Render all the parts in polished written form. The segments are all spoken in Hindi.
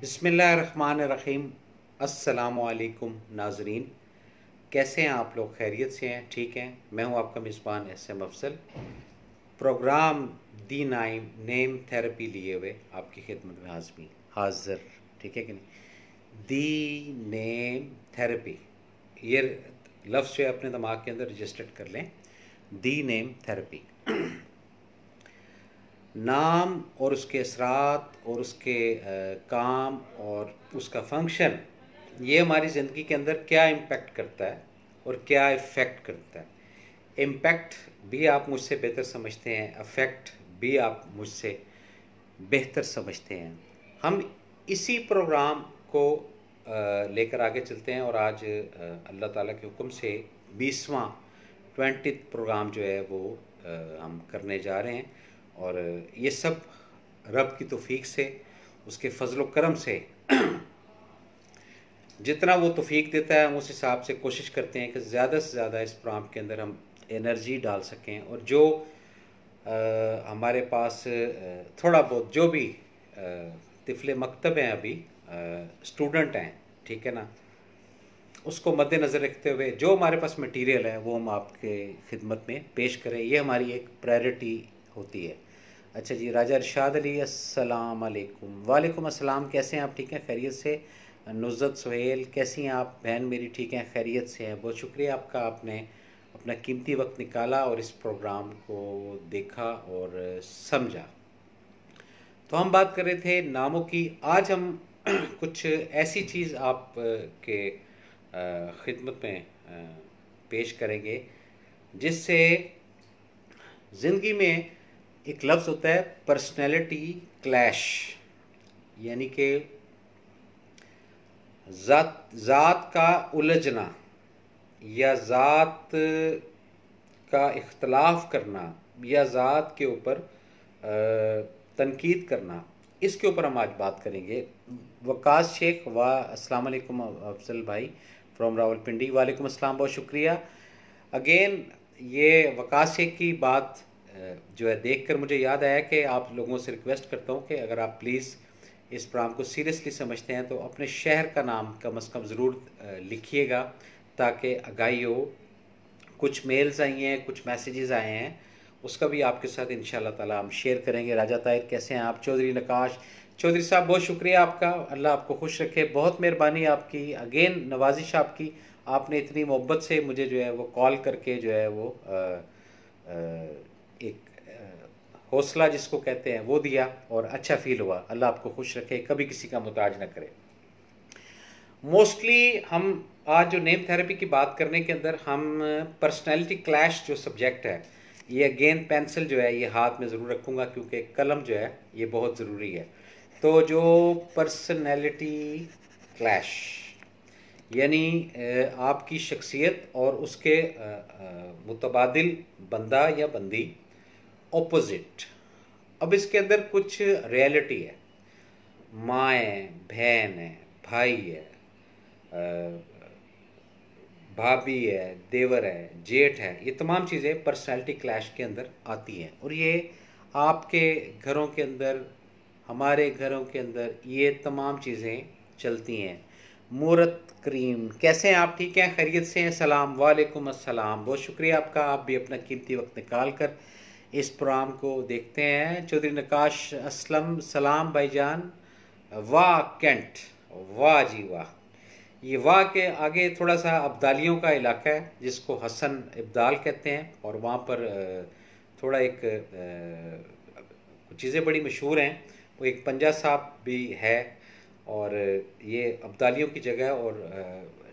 बिस्मिल्लाहिर्रहमानिर्रहीम। अस्सलामुअलैकुम नाजरीन, कैसे हैं आप लोग? खैरियत से हैं? ठीक हैं? मैं हूं आपका मेज़बान S M. Afzal. Programme the name therapy लिए हुए आपकी खिदमत में हाजिर, ठीक है कि नहीं? दी नेम थेरेपी, ये लफ्ज़ जो है अपने दिमाग के अंदर रजिस्टर्ड कर लें। दी नेम थेरेपी, नाम और उसके असरात और उसके काम और उसका फंक्शन, ये हमारी ज़िंदगी के अंदर क्या इम्पेक्ट करता है और क्या इफ़ेक्ट करता है। इम्पेक्ट भी आप मुझसे बेहतर समझते हैं, अफेक्ट भी आप मुझसे बेहतर समझते हैं। हम इसी प्रोग्राम को लेकर आगे चलते हैं और आज अल्लाह ताला के हुक्म से 20वां 20th प्रोग्राम जो है वो हम करने जा रहे हैं। और ये सब रब की तौफीक से, उसके फजल करम से जितना वो तौफीक देता है हम उस हिसाब से कोशिश करते हैं कि ज़्यादा से ज़्यादा इस प्रोग्राम के अंदर हम एनर्जी डाल सकें। और जो हमारे पास थोड़ा बहुत जो भी तिफले मकतब हैं, अभी स्टूडेंट हैं, ठीक है ना, उसको मद्देनज़र रखते हुए जो हमारे पास मटेरियल है वो हम आपके खिदमत में पेश करें, ये हमारी एक प्रायोरिटी होती है। अच्छा जी, राजा इरशाद अली, अस्सलाम वालेकुम। वालेकुम अस्सलाम, कैसे हैं आप? ठीक हैं, खैरियत से? नुज़रत सुहेल, कैसी हैं आप बहन मेरी? ठीक हैं, खैरियत से हैं। बहुत शुक्रिया आपका, आपने अपना कीमती वक्त निकाला और इस प्रोग्राम को देखा और समझा। तो हम बात कर रहे थे नामों की। आज हम कुछ ऐसी चीज़ आप के खिदमत में पेश करेंगे जिससे ज़िंदगी में एक लफ्ज़ होता है पर्सनैलिटी क्लैश, यानी कि ज़ात का उलझना या ज़ात का इख्तलाफ करना या ज़ात के ऊपर तनकीद करना, इसके ऊपर हम आज बात करेंगे। वकास शेख, अस्सलाम वालेकुम अफजल भाई फ्रॉम रावलपिंडी। वालेकुम अस्सलाम, बहुत शुक्रिया अगेन। ये वकास शेख की बात जो है देखकर मुझे याद आया कि आप लोगों से रिक्वेस्ट करता हूँ कि अगर आप प्लीज़ इस प्रोग्राम को सीरियसली समझते हैं तो अपने शहर का नाम कम अज़ कम ज़रूर लिखिएगा ताकि आगाही हो। कुछ मेल्स आई हैं, कुछ मैसेजेस आए हैं, उसका भी आपके साथ इंशाल्लाह ताला हम शेयर करेंगे। राजा ताहिर, कैसे हैं आप? चौधरी नकाश चौधरी साहब, बहुत शुक्रिया आपका, अल्लाह आपको खुश रखे। बहुत मेहरबानी आपकी, अगेन नवाजिश आपकी, आपने इतनी मोहब्बत से मुझे जो है वो कॉल करके जो है वो एक हौसला जिसको कहते हैं वो दिया और अच्छा फील हुआ। अल्लाह आपको खुश रखे, कभी किसी का मुताज ना करे। मोस्टली हम आज जो नेम थेरेपी की बात करने के अंदर हम पर्सनैलिटी क्लैश जो सब्जेक्ट है, ये अगेन पेंसिल जो है ये हाथ में ज़रूर रखूँगा क्योंकि कलम जो है ये बहुत ज़रूरी है। तो जो पर्सनैलिटी क्लैश यानी आपकी शख्सियत और उसके मुतबादिल बंदा या बंदी, ऑपोजिट। अब इसके अंदर कुछ रियलिटी है, माँ है, बहन है, भाई है, भाभी है, देवर है, जेठ है, ये तमाम चीज़ें पर्सनैलिटी क्लैश के अंदर आती हैं। और ये आपके घरों के अंदर, हमारे घरों के अंदर ये तमाम चीज़ें चलती हैं। मूरत करीम, कैसे हैं आप? ठीक हैं, खैरियत से हैं? सलाम वालेकुम अस्सलाम, बहुत शुक्रिया आपका, आप भी अपना कीमती वक्त निकाल कर इस प्रोग्राम को देखते हैं। चौधरी नकाश असलम, सलाम भाईजान। वाह कैंट, वाह जी वाह। ये वाह के आगे थोड़ा सा अब्दालियों का इलाका है जिसको हसन इब्दाल कहते हैं, और वहाँ पर थोड़ा एक कुछ चीज़ें बड़ी मशहूर हैं। वो एक पंजा साहब भी है और ये अब्दालियों की जगह और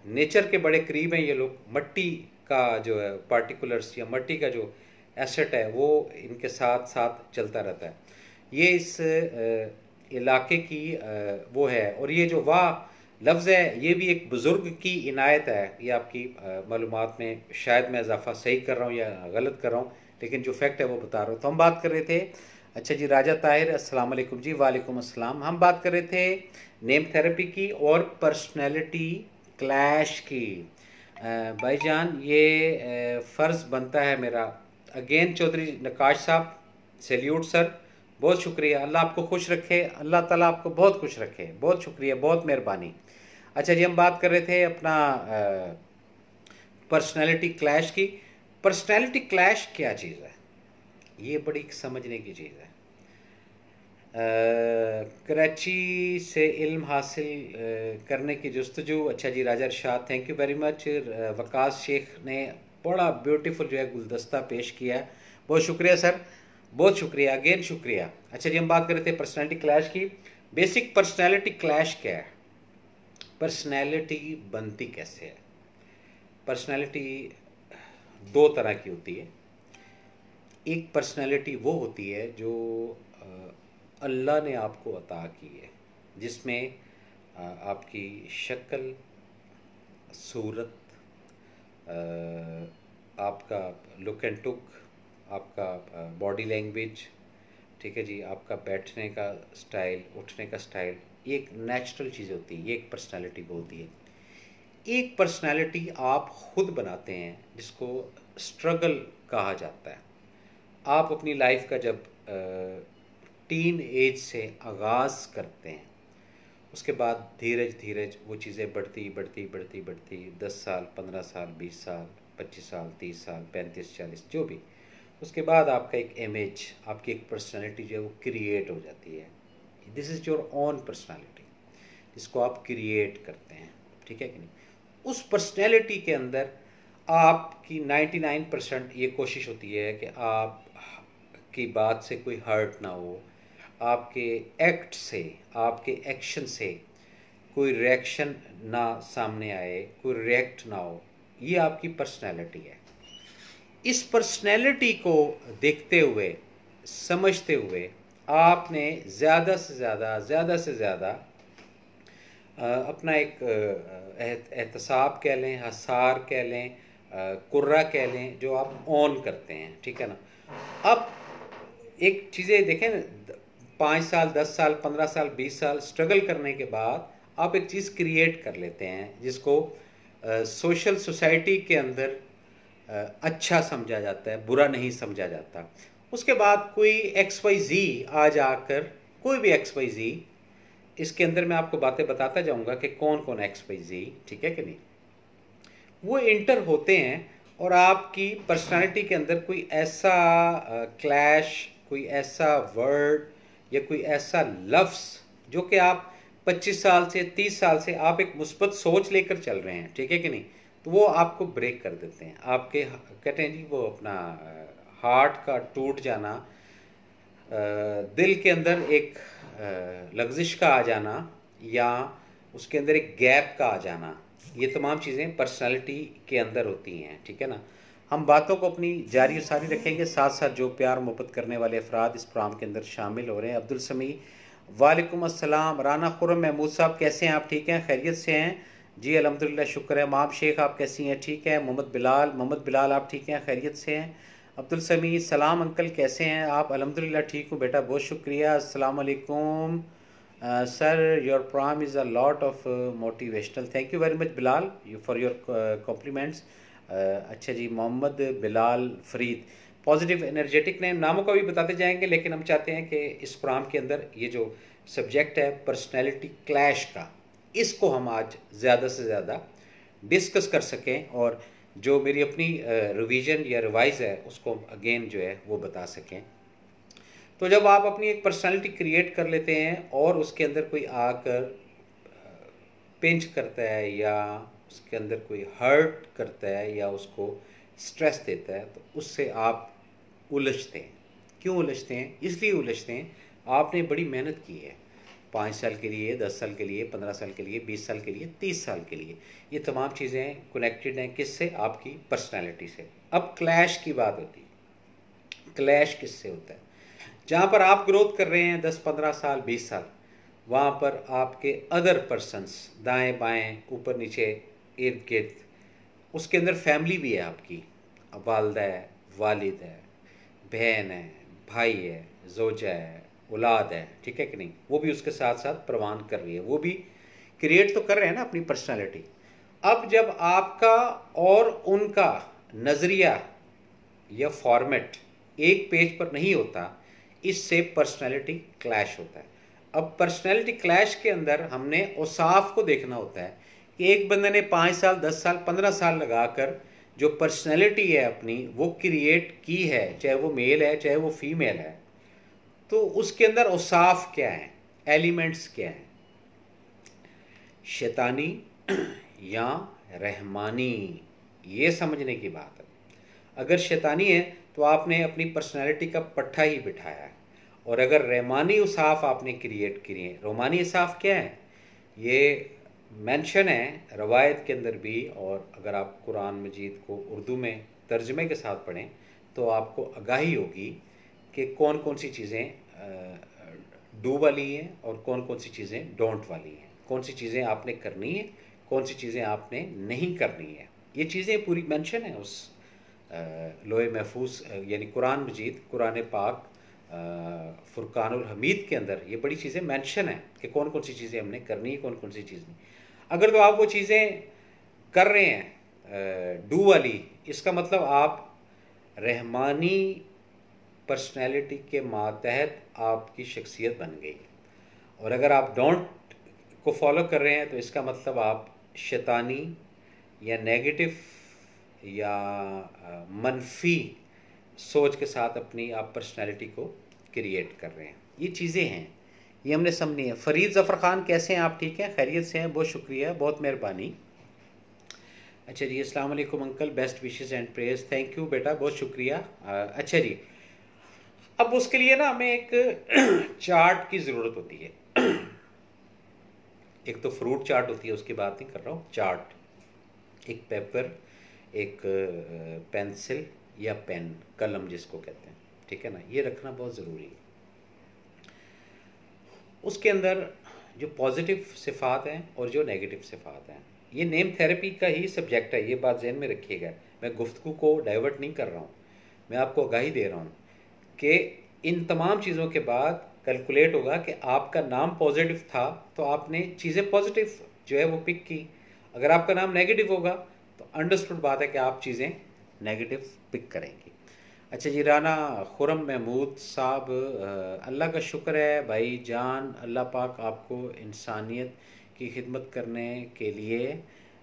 नेचर के बड़े करीब हैं ये लोग। मट्टी का जो है पार्टिकुलर्स या मट्टी का जो एसेट है वो इनके साथ साथ चलता रहता है। ये इस इलाके की वो है। और ये जो वाह लफ्ज़ है ये भी एक बुज़ुर्ग की इनायत है। ये आपकी मालूमात में शायद मैं इजाफा सही कर रहा हूँ या गलत कर रहा हूँ, लेकिन जो फैक्ट है वो बता रहा हूँ। तो हम बात कर रहे थे, अच्छा जी, राजा ताहिर अस्सलाम वालेकुम जी। वालेकुम अस्सलाम। हम बात कर रहे थे नेम थेरेपी की और पर्सनैलिटी क्लैश की। भाईजान ये फ़र्ज़ बनता है मेरा, अगेन चौधरी नकाश साहब, सैल्यूट सर, बहुत शुक्रिया, अल्लाह आपको खुश रखे, अल्लाह ताला आपको बहुत खुश रखे, बहुत शुक्रिया, बहुत मेहरबानी। अच्छा जी, हम बात कर रहे थे अपना पर्सनैलिटी क्लैश की। पर्सनैलिटी क्लैश क्या चीज़ है, ये बड़ी समझने की चीज़ है। कराची से इल्म हासिल करने की जस्तजू। अच्छा जी, Raja Arshad thank you very much. Waqas Shaikh ने बड़ा ब्यूटीफुल जो है गुलदस्ता पेश किया है, बहुत शुक्रिया सर, बहुत शुक्रिया, अगेन शुक्रिया। अच्छा जी, हम बात कर रहे थे पर्सनैलिटी क्लैश की। बेसिक पर्सनैलिटी क्लैश क्या है, पर्सनैलिटी बनती कैसे है। पर्सनैलिटी दो तरह की होती है। एक पर्सनैलिटी वो होती है जो अल्लाह ने आपको अता की है, जिसमें आपकी शक्ल, सूरत, आपका लुक एंड टुक, आपका बॉडी लैंग्वेज, ठीक है जी, आपका बैठने का स्टाइल, उठने का स्टाइल, ये एक नेचुरल चीज़ होती है, ये एक पर्सनैलिटी बोलती है। एक पर्सनैलिटी आप खुद बनाते हैं, जिसको स्ट्रगल कहा जाता है। आप अपनी लाइफ का जब टीन एज से आगाज़ करते हैं, उसके बाद धीरज धीरज वो चीज़ें बढ़ती बढ़ती बढ़ती बढ़ती 10 साल, 15 साल, 20 साल, 25 साल, 30 साल, 35, 40, जो भी, उसके बाद आपका एक इमेज, आपकी एक पर्सनैलिटी जो है वो क्रिएट हो जाती है। This is your own personality, जिसको आप क्रिएट करते हैं, ठीक है कि नहीं। उस पर्सनैलिटी के अंदर आपकी 99% ये कोशिश होती है कि आप की बात से कोई हर्ट ना हो, आपके एक्ट से, आपके एक्शन से कोई रिएक्शन ना सामने आए, कोई रिएक्ट ना हो, ये आपकी पर्सनैलिटी है। इस पर्सनैलिटी को देखते हुए, समझते हुए, आपने ज़्यादा से ज़्यादा अपना एक एहतसाब कह लें, हसार कह लें, कुर्रा कह लें, जो आप ऑन करते हैं, ठीक है ना। अब एक चीज़ें देखें ना, 5 साल, 10 साल, 15 साल, 20 साल स्ट्रगल करने के बाद आप एक चीज़ क्रिएट कर लेते हैं, जिसको सोशल सोसाइटी के अंदर अच्छा समझा जाता है, बुरा नहीं समझा जाता। उसके बाद कोई XYZ आ जाकर, कोई भी XYZ, इसके अंदर मैं आपको बातें बताता जाऊंगा कि कौन कौन XYZ, ठीक है कि नहीं, वो इंटर होते हैं और आपकी पर्सनालिटी के अंदर कोई ऐसा क्लैश, कोई ऐसा वर्ड या कोई ऐसा लफ्ज़ जो कि आप 25 साल से, 30 साल से आप एक मुस्बत सोच लेकर चल रहे हैं, ठीक है कि नहीं, तो वो आपको ब्रेक कर देते हैं। आपके कहते हैं जी, वो अपना हार्ट का टूट जाना, दिल के अंदर एक लग्जिश का आ जाना, या उसके अंदर एक गैप का आ जाना, ये तमाम चीज़ें पर्सनालिटी के अंदर होती हैं, ठीक है ना। हम बातों को अपनी जारी सारी रखेंगे, साथ साथ जो प्यार मोहब्बत करने वाले अफराद इस प्रोग्राम के अंदर शामिल हो रहे हैं। अब्दुल समी, वालेकुम अस्सलाम। राना खुरम महमूद साहब, कैसे हैं आप, ठीक हैं, खैरियत से हैं जी, अल्हम्दुलिल्लाह, शुक्र है। माम शेख, आप कैसी हैं, ठीक है। मोहम्मद बिलाल, आप ठीक हैं, खैरियत से हैं। अब्दुल समी, सलाम अंकल, कैसे हैं आप, अल्हम्दुलिल्लाह ठीक हूँ बेटा, बहुत शुक्रिया। अस्सलाम वालेकुम sir, your program is a lot of motivational, thank you very much Bilal you for your compliments. अच्छा जी, Mohammad Bilal Farid, positive energetic name, नामों का भी बताते जाएंगे, लेकिन हम चाहते हैं कि इस प्रोग्राम के अंदर ये जो सब्जेक्ट है पर्सनैलिटी क्लैश का, इसको हम आज ज़्यादा से ज़्यादा डिस्कस कर सकें, और जो मेरी अपनी रिवीजन या रिवाइज है उसको अगेन जो है वो बता सकें। तो जब आप अपनी एक पर्सनालिटी क्रिएट कर लेते हैं और उसके अंदर कोई आकर पिंच करता है, या उसके अंदर कोई हर्ट करता है, या उसको स्ट्रेस देता है, तो उससे आप उलझते हैं। क्यों उलझते हैं, इसलिए उलझते हैं, आपने बड़ी मेहनत की है 5 साल के लिए, 10 साल के लिए, 15 साल के लिए, 20 साल के लिए, 30 साल के लिए, ये तमाम चीज़ें कनेक्टेड हैं किससे, आपकी पर्सनालिटी से। अब क्लैश की बात होती है, क्लैश किससे होता है, जहाँ पर आप ग्रोथ कर रहे हैं 10-15 साल, 20 साल, वहाँ पर आपके अदर पर्सन्स दाएं बाएं, ऊपर नीचे, इर्द गिर्द, उसके अंदर फैमिली भी है आपकी, वालदा है, वालिद है, बहन है, भाई है, जोजा है, औलाद है, ठीक है कि नहीं, वो भी उसके साथ साथ प्रवान कर रही है, वो भी क्रिएट तो कर रहे हैं ना अपनी पर्सनालिटी। अब जब आपका और उनका नज़रिया या फॉर्मेट एक पेज पर नहीं होता, इससे पर्सनैलिटी क्लैश होता है। अब पर्सनैलिटी क्लैश के अंदर हमने औसाफ को देखना होता है कि एक बंदे ने 5 साल 10 साल 15 साल लगाकर जो पर्सनैलिटी है अपनी वो क्रिएट की है, चाहे वो मेल है चाहे वो फीमेल है, तो उसके अंदर औसाफ क्या है, एलिमेंट्स क्या हैं, शैतानी या रहमानी, ये समझने की बात है। अगर शैतानी है तो आपने अपनी पर्सनैलिटी का पट्टा ही बिठाया है, और अगर रहमानी औसाफ आपने क्रिएट किए हैं। रोमानी औसाफ क्या है, ये मेंशन है रवायत के अंदर भी, और अगर आप कुरान मजीद को उर्दू में तर्जमे के साथ पढ़ें तो आपको आगाही होगी कि कौन कौन सी चीज़ें डू वाली हैं और कौन कौन सी चीज़ें डोंट वाली हैं, कौन सी चीज़ें आपने करनी है, कौन सी चीज़ें आपने नहीं करनी है। ये चीज़ें पूरी मेंशन है उस लोहे महफूज यानी कुरान मजीद, कुरान पाक फुरकानुल हमीद के अंदर ये बड़ी चीज़ें मेंशन है कि कौन कौन सी चीज़ें हमने करनी है, कौन कौन सी चीज़ नहीं। अगर तो आप वो चीज़ें कर रहे हैं डू वाली, इसका मतलब आप रहमानी पर्सनैलिटी के मातहत आपकी शख्सियत बन गई। और अगर आप डोंट को फॉलो कर रहे हैं तो इसका मतलब आप शैतानी या नेगेटिव या मनफी सोच के साथ अपनी आप पर्सनैलिटी को क्रिएट कर रहे हैं। ये चीज़ें हैं, ये हमने समझनी है। फरीद ज़फ़र ख़ान कैसे हैं आप? ठीक हैं, खैरियत से हैं? बहुत शुक्रिया, बहुत मेहरबानी। अच्छा जी, अस्सलाम वालेकुम uncle, best wishes and prayers. Thank you बेटा, बहुत शुक्रिया। अच्छा जी, अब उसके लिए ना हमें एक चार्ट की ज़रूरत होती है। एक तो फ्रूट चार्ट होती है, उसकी बात नहीं कर रहा हूँ, चार्ट, एक पेपर, एक पेंसिल या पेन, कलम जिसको कहते हैं, ठीक है ना, ये रखना बहुत ज़रूरी है। उसके अंदर जो पॉजिटिव सिफात हैं और जो नेगेटिव सिफात हैं, ये नेम थेरेपी का ही सब्जेक्ट है, ये बात ज़हन में रखिएगा। मैं गुफ्तगू को डाइवर्ट नहीं कर रहा हूँ, मैं आपको आगाही दे रहा हूँ कि इन तमाम चीज़ों के बाद कैलकुलेट होगा कि आपका नाम पॉजिटिव था तो आपने चीज़ें पॉजिटिव जो है वो पिक की। अगर आपका नाम नेगेटिव होगा तो अंडरस्टूड बात है कि आप चीज़ें नेगेटिव पिक करेंगी। अच्छा जी, राना खुरम महमूद साहब, अल्लाह का शुक्र है भाई जान, अल्लाह पाक आपको इंसानियत की खिदमत करने के लिए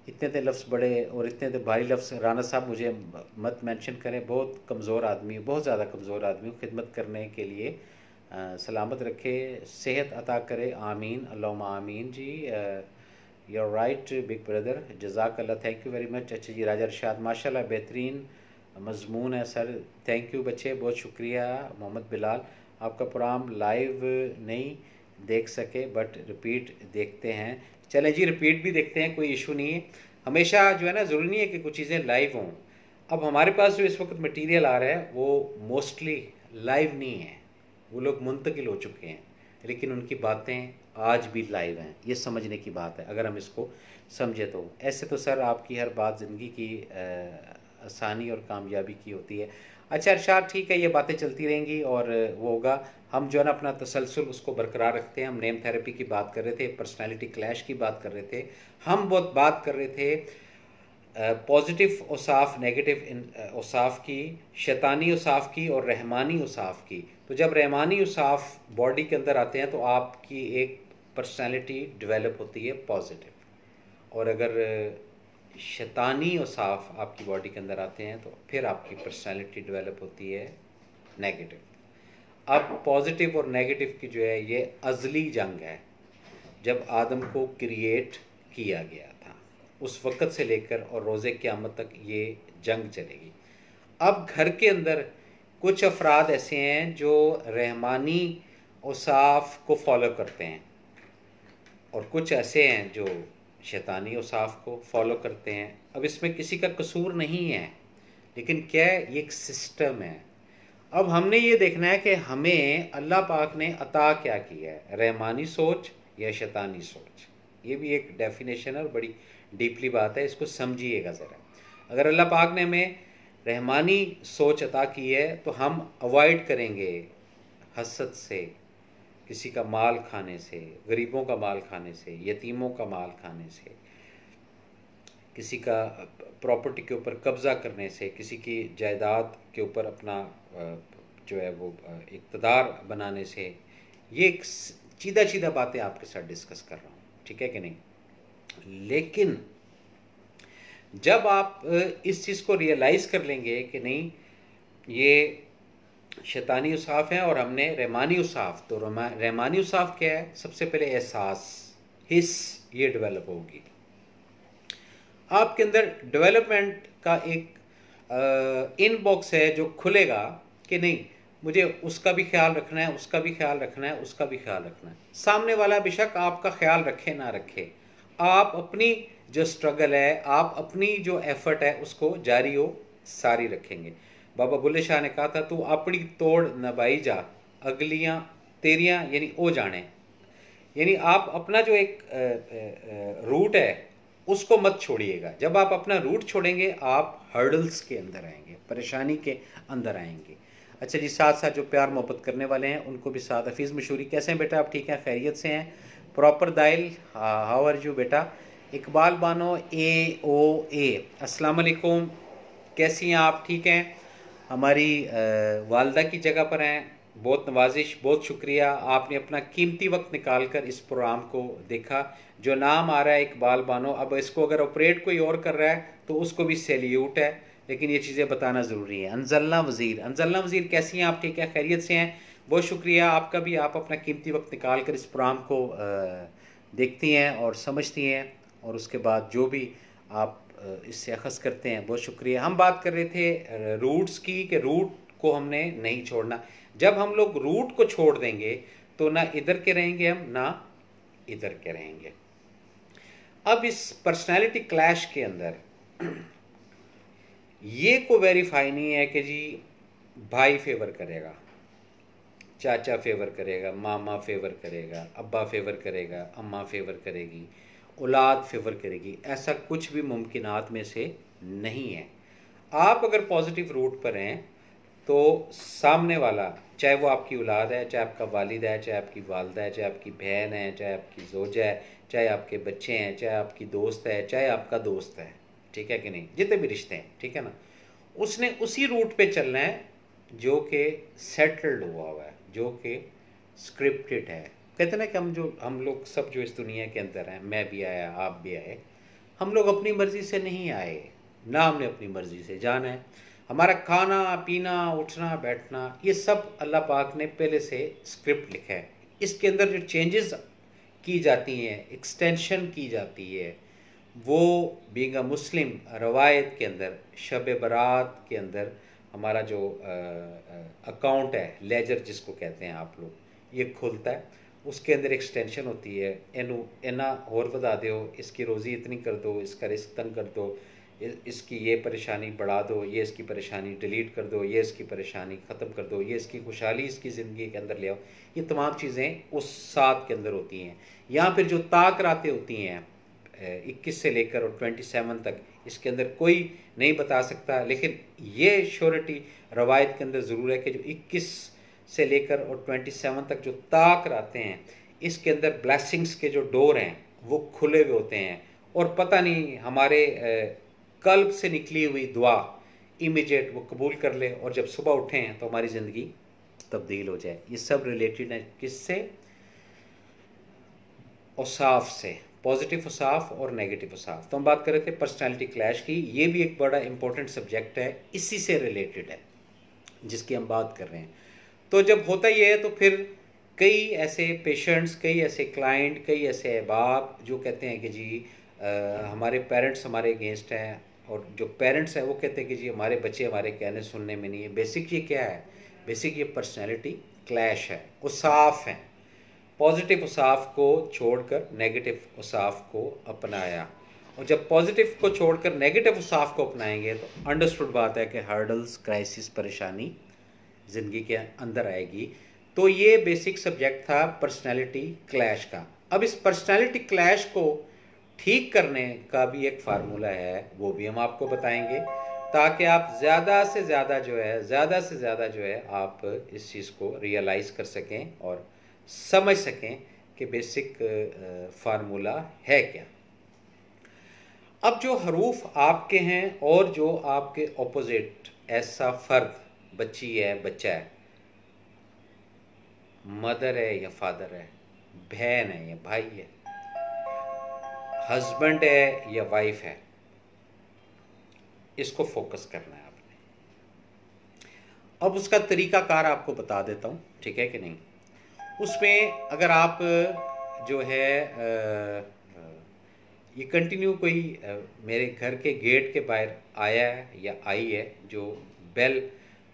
इतने थे लफ्ज़ बड़े और इतने थे भारी लफ्ज़। राना साहब मुझे मत मेंशन करें, बहुत कमज़ोर आदमी, बहुत ज़्यादा कमज़ोर आदमी हूँ। खिदमत करने के लिए सलामत रखे, सेहत अता करे, आमीन अल्लाहुम्मा आमीन जी। You are right big brother, जज़ाक अल्लाह, थैंक यू वेरी मच। अच्छा जी, राजा अरशाद माशाल्लाह बेहतरीन मजमून है सर, थैंक यू बच्चे, बहुत शुक्रिया। मोहम्मद बिलाल, आपका प्रोग्राम लाइव नहीं देख सके बट रिपीट देखते हैं। चलें जी, रिपीट भी देखते हैं, कोई इशू नहीं है। हमेशा जो है ना, ज़रूरी नहीं है कि कुछ चीज़ें लाइव हों। अब हमारे पास जो इस वक्त मटेरियल आ रहा है वो मोस्टली लाइव नहीं है, वो लोग मुंतकिल हो चुके हैं, लेकिन उनकी बातें आज भी लाइव हैं। ये समझने की बात है, अगर हम इसको समझे तो। ऐसे तो सर आपकी हर बात ज़िंदगी की आसानी और कामयाबी की होती है। अच्छा अरशाद, ठीक है, ये बातें चलती रहेंगी और वो होगा। हम जो है ना अपना तसलसल उसको बरकरार रखते हैं। हम नेम थेरेपी की बात कर रहे थे, पर्सनालिटी क्लैश की बात कर रहे थे, हम बहुत बात कर रहे थे पॉजिटिव औसाफ, नेगेटिव औसाफ की, शैतानी औसाफ की और रहमानी औसाफ की। तो जब रहमानी औसाफ बॉडी के अंदर आते हैं तो आपकी एक पर्सनालिटी डेवलप होती है पॉजिटिव, और अगर शैतानी औसाफ आपकी बॉडी के अंदर आते हैं तो फिर आपकी पर्सनालिटी डेवलप होती है नेगेटिव। अब पॉजिटिव और नेगेटिव की जो है ये अज़ली जंग है। जब आदम को क्रिएट किया गया था उस वक़्त से लेकर और रोज़े क़यामत तक ये जंग चलेगी। अब घर के अंदर कुछ अफराद ऐसे हैं जो रहमानी औसाफ को फॉलो करते हैं और कुछ ऐसे हैं जो शैतानी औसाफ को फॉलो करते हैं। अब इसमें किसी का कसूर नहीं है, लेकिन क्या है, ये एक सिस्टम है। अब हमने ये देखना है कि हमें अल्लाह पाक ने अता क्या किया है, रहमानी सोच या शैतानी सोच। ये भी एक डेफिनेशन है और बड़ी डीपली बात है, इसको समझिएगा ज़रा। अगर अल्लाह पाक ने हमें रहमानी सोच अता की है तो हम अवॉइड करेंगे हसद से, किसी का माल खाने से, गरीबों का माल खाने से, यतीमों का माल खाने से, किसी का प्रॉपर्टी के ऊपर कब्ज़ा करने से, किसी की जायदाद के ऊपर अपना जो है वो इक़्तिदार बनाने से, ये एक सीधा सीधा बातें आपके साथ डिस्कस कर रहा हूँ, ठीक है कि नहीं। लेकिन जब आप इस चीज़ को रियलाइज़ कर लेंगे कि नहीं ये शैतानी उसाफ हैं और हमने रहमानी उसाफ, तो रहमानी उसाफ क्या है, सबसे पहले एहसास, हिस्स, ये डेवलप होगी आपके अंदर। डेवलपमेंट का एक इनबॉक्स है जो खुलेगा कि नहीं मुझे उसका भी ख्याल रखना है, उसका भी ख्याल रखना है, उसका भी ख्याल रखना है। सामने वाला बेशक आपका ख्याल रखे ना रखे, आप अपनी जो स्ट्रगल है, आप अपनी जो एफर्ट है उसको जारी हो सारी रखेंगे। बाबा बुल्ले शाह ने कहा था तू अपनी तोड़ नभाई जा, अगलियां तेरियां यानी ओ जाने। यानी आप अपना जो एक रूट है उसको मत छोड़िएगा। जब आप अपना रूट छोड़ेंगे आप हर्डल्स के अंदर आएंगे, परेशानी के अंदर आएंगे। अच्छा जी, साथ साथ जो प्यार मोहब्बत करने वाले हैं उनको भी साथ। हफीज़ मशहूरी, कैसे हैं बेटा आप? ठीक हैं, खैरियत से हैं? प्रॉपर दाइल, हाउ आर यू बेटा? इकबाल बानो AOA, अस्सलाम वालेकुम, कैसी हैं आप? ठीक हैं? हमारी वालदा की जगह पर हैं, बहुत नवाजिश, बहुत शुक्रिया, आपने अपना कीमती वक्त निकाल कर इस प्रोग्राम को देखा। जो नाम आ रहा है इकबाल बानो, अब इसको अगर ऑपरेट कोई और कर रहा है तो उसको भी सैल्यूट है, लेकिन ये चीज़ें बताना ज़रूरी है। अंजलना वज़ीर, अंजलना वज़ीर कैसी हैं आप? ठीक है, खैरियत से हैं? बहुत शुक्रिया आपका भी, आप अपना कीमती वक्त निकाल कर इस प्रोग्राम को देखती हैं और समझती हैं, और उसके बाद जो भी आप इससे अखज़ करते हैं, बहुत शुक्रिया। हम बात कर रहे थे रूट्स की, कि रूट को हमने नहीं छोड़ना। जब हम लोग रूट को छोड़ देंगे तो ना इधर के रहेंगे हम, ना इधर के रहेंगे। अब इस पर्सनालिटी क्लैश के अंदर ये को वेरीफाई नहीं है कि जी भाई फेवर करेगा, चाचा फेवर करेगा, मामा फेवर करेगा, अब्बा फेवर करेगा, अम्मा फेवर करेगी, औलाद फेवर करेगी, ऐसा कुछ भी मुमकिनात में से नहीं है। आप अगर पॉजिटिव रूट पर हैं तो सामने वाला, चाहे वो आपकी औलाद है, चाहे आपका वालिद है, चाहे आपकी वालदा है, चाहे आपकी बहन है, चाहे आपकी ज़ौजा है, चाहे आपके बच्चे हैं, चाहे आपकी दोस्त है, चाहे आपका दोस्त है, ठीक है कि नहीं, जितने भी रिश्ते हैं, ठीक है ना, उसने उसी रूट पे चलना है जो कि सेटल्ड हुआ है, जो कि स्क्रिप्टेड है। कहते ना कि हम लोग सब जो इस दुनिया के अंदर हैं, मैं भी आया, आप भी आए, हम लोग अपनी मर्ज़ी से नहीं आए, ना हमने अपनी मर्ज़ी से जाना है। हमारा खाना पीना, उठना बैठना, ये सब अल्लाह पाक ने पहले से स्क्रिप्ट लिखा है। इसके अंदर जो चेंजेस की जाती हैं, एक्सटेंशन की जाती है, वो बीइंग अ मुस्लिम रवायत के अंदर, शब बारात के अंदर हमारा जो अकाउंट है, लेजर जिसको कहते हैं आप लोग, ये खुलता है। उसके अंदर एक्सटेंशन होती है, एनू एना और बता दो, इसकी रोज़ी इतनी कर दो, इसका रिस्क तंग कर दो, इसकी ये परेशानी बढ़ा दो, ये इसकी परेशानी डिलीट कर दो, ये इसकी परेशानी ख़त्म कर दो, ये इसकी खुशहाली इसकी ज़िंदगी के अंदर ले आओ। ये तमाम चीज़ें उस साथ के अंदर होती हैं। यहाँ फिर जो ताकरातें होती हैं 21 से लेकर और 27 तक, इसके अंदर कोई नहीं बता सकता, लेकिन ये श्योरिटी रवायत के अंदर ज़रूर है कि जो 21 से लेकर और 27 तक जो ताकरातें हैं, इसके अंदर ब्लेसिंग्स के जो डोर हैं वो खुले हुए होते हैं, और पता नहीं हमारे कल्ब से निकली हुई दुआ इमीडिएट वो कबूल कर ले, और जब सुबह उठे हैं तो हमारी ज़िंदगी तब्दील हो जाए। ये सब रिलेटेड है किससे? औसाफ से, पॉजिटिव औसाफ और नेगेटिव औसाफ। तो हम बात कर रहे थे पर्सनालिटी क्लैश की, ये भी एक बड़ा इंपॉर्टेंट सब्जेक्ट है, इसी से रिलेटेड है जिसकी हम बात कर रहे हैं। तो जब होता ही है तो फिर कई ऐसे पेशेंट्स, कई ऐसे क्लाइंट, कई ऐसे अहबाब जो कहते हैं कि जी हमारे पेरेंट्स हमारे अगेंस्ट हैं, और जो पेरेंट्स हैं वो कहते हैं कि जी हमारे बच्चे हमारे कहने सुनने में नहीं है। बेसिक ये क्या है? बेसिक ये पर्सनैलिटी क्लैश है, उसाफ है। पॉजिटिव उसाफ को छोड़कर नेगेटिव उसाफ को अपनाया, और जब पॉजिटिव को छोड़कर नेगेटिव उसाफ को अपनाएंगे तो अंडरस्टूड बात है कि हर्डल्स, क्राइसिस, परेशानी ज़िंदगी के अंदर आएगी। तो ये बेसिक सब्जेक्ट था पर्सनैलिटी क्लैश का। अब इस पर्सनैलिटी क्लैश को ठीक करने का भी एक फार्मूला है, वो भी हम आपको बताएंगे, ताकि आप ज़्यादा से ज़्यादा जो है आप इस चीज़ को रियलाइज़ कर सकें और समझ सकें कि बेसिक फार्मूला है क्या। अब जो हरूफ आपके हैं और जो आपके ऑपोजिट ऐसा फ़र्द, बच्ची है, बच्चा है, मदर है या फादर है, बहन है या भाई है, हस्बैंड है या वाइफ है, इसको फोकस करना है आपने। अब उसका तरीकाकार आपको बता देता हूँ, ठीक है कि नहीं। उसमें अगर आप जो है ये कंटिन्यू कोई मेरे घर के गेट के बाहर आया है या आई है जो बेल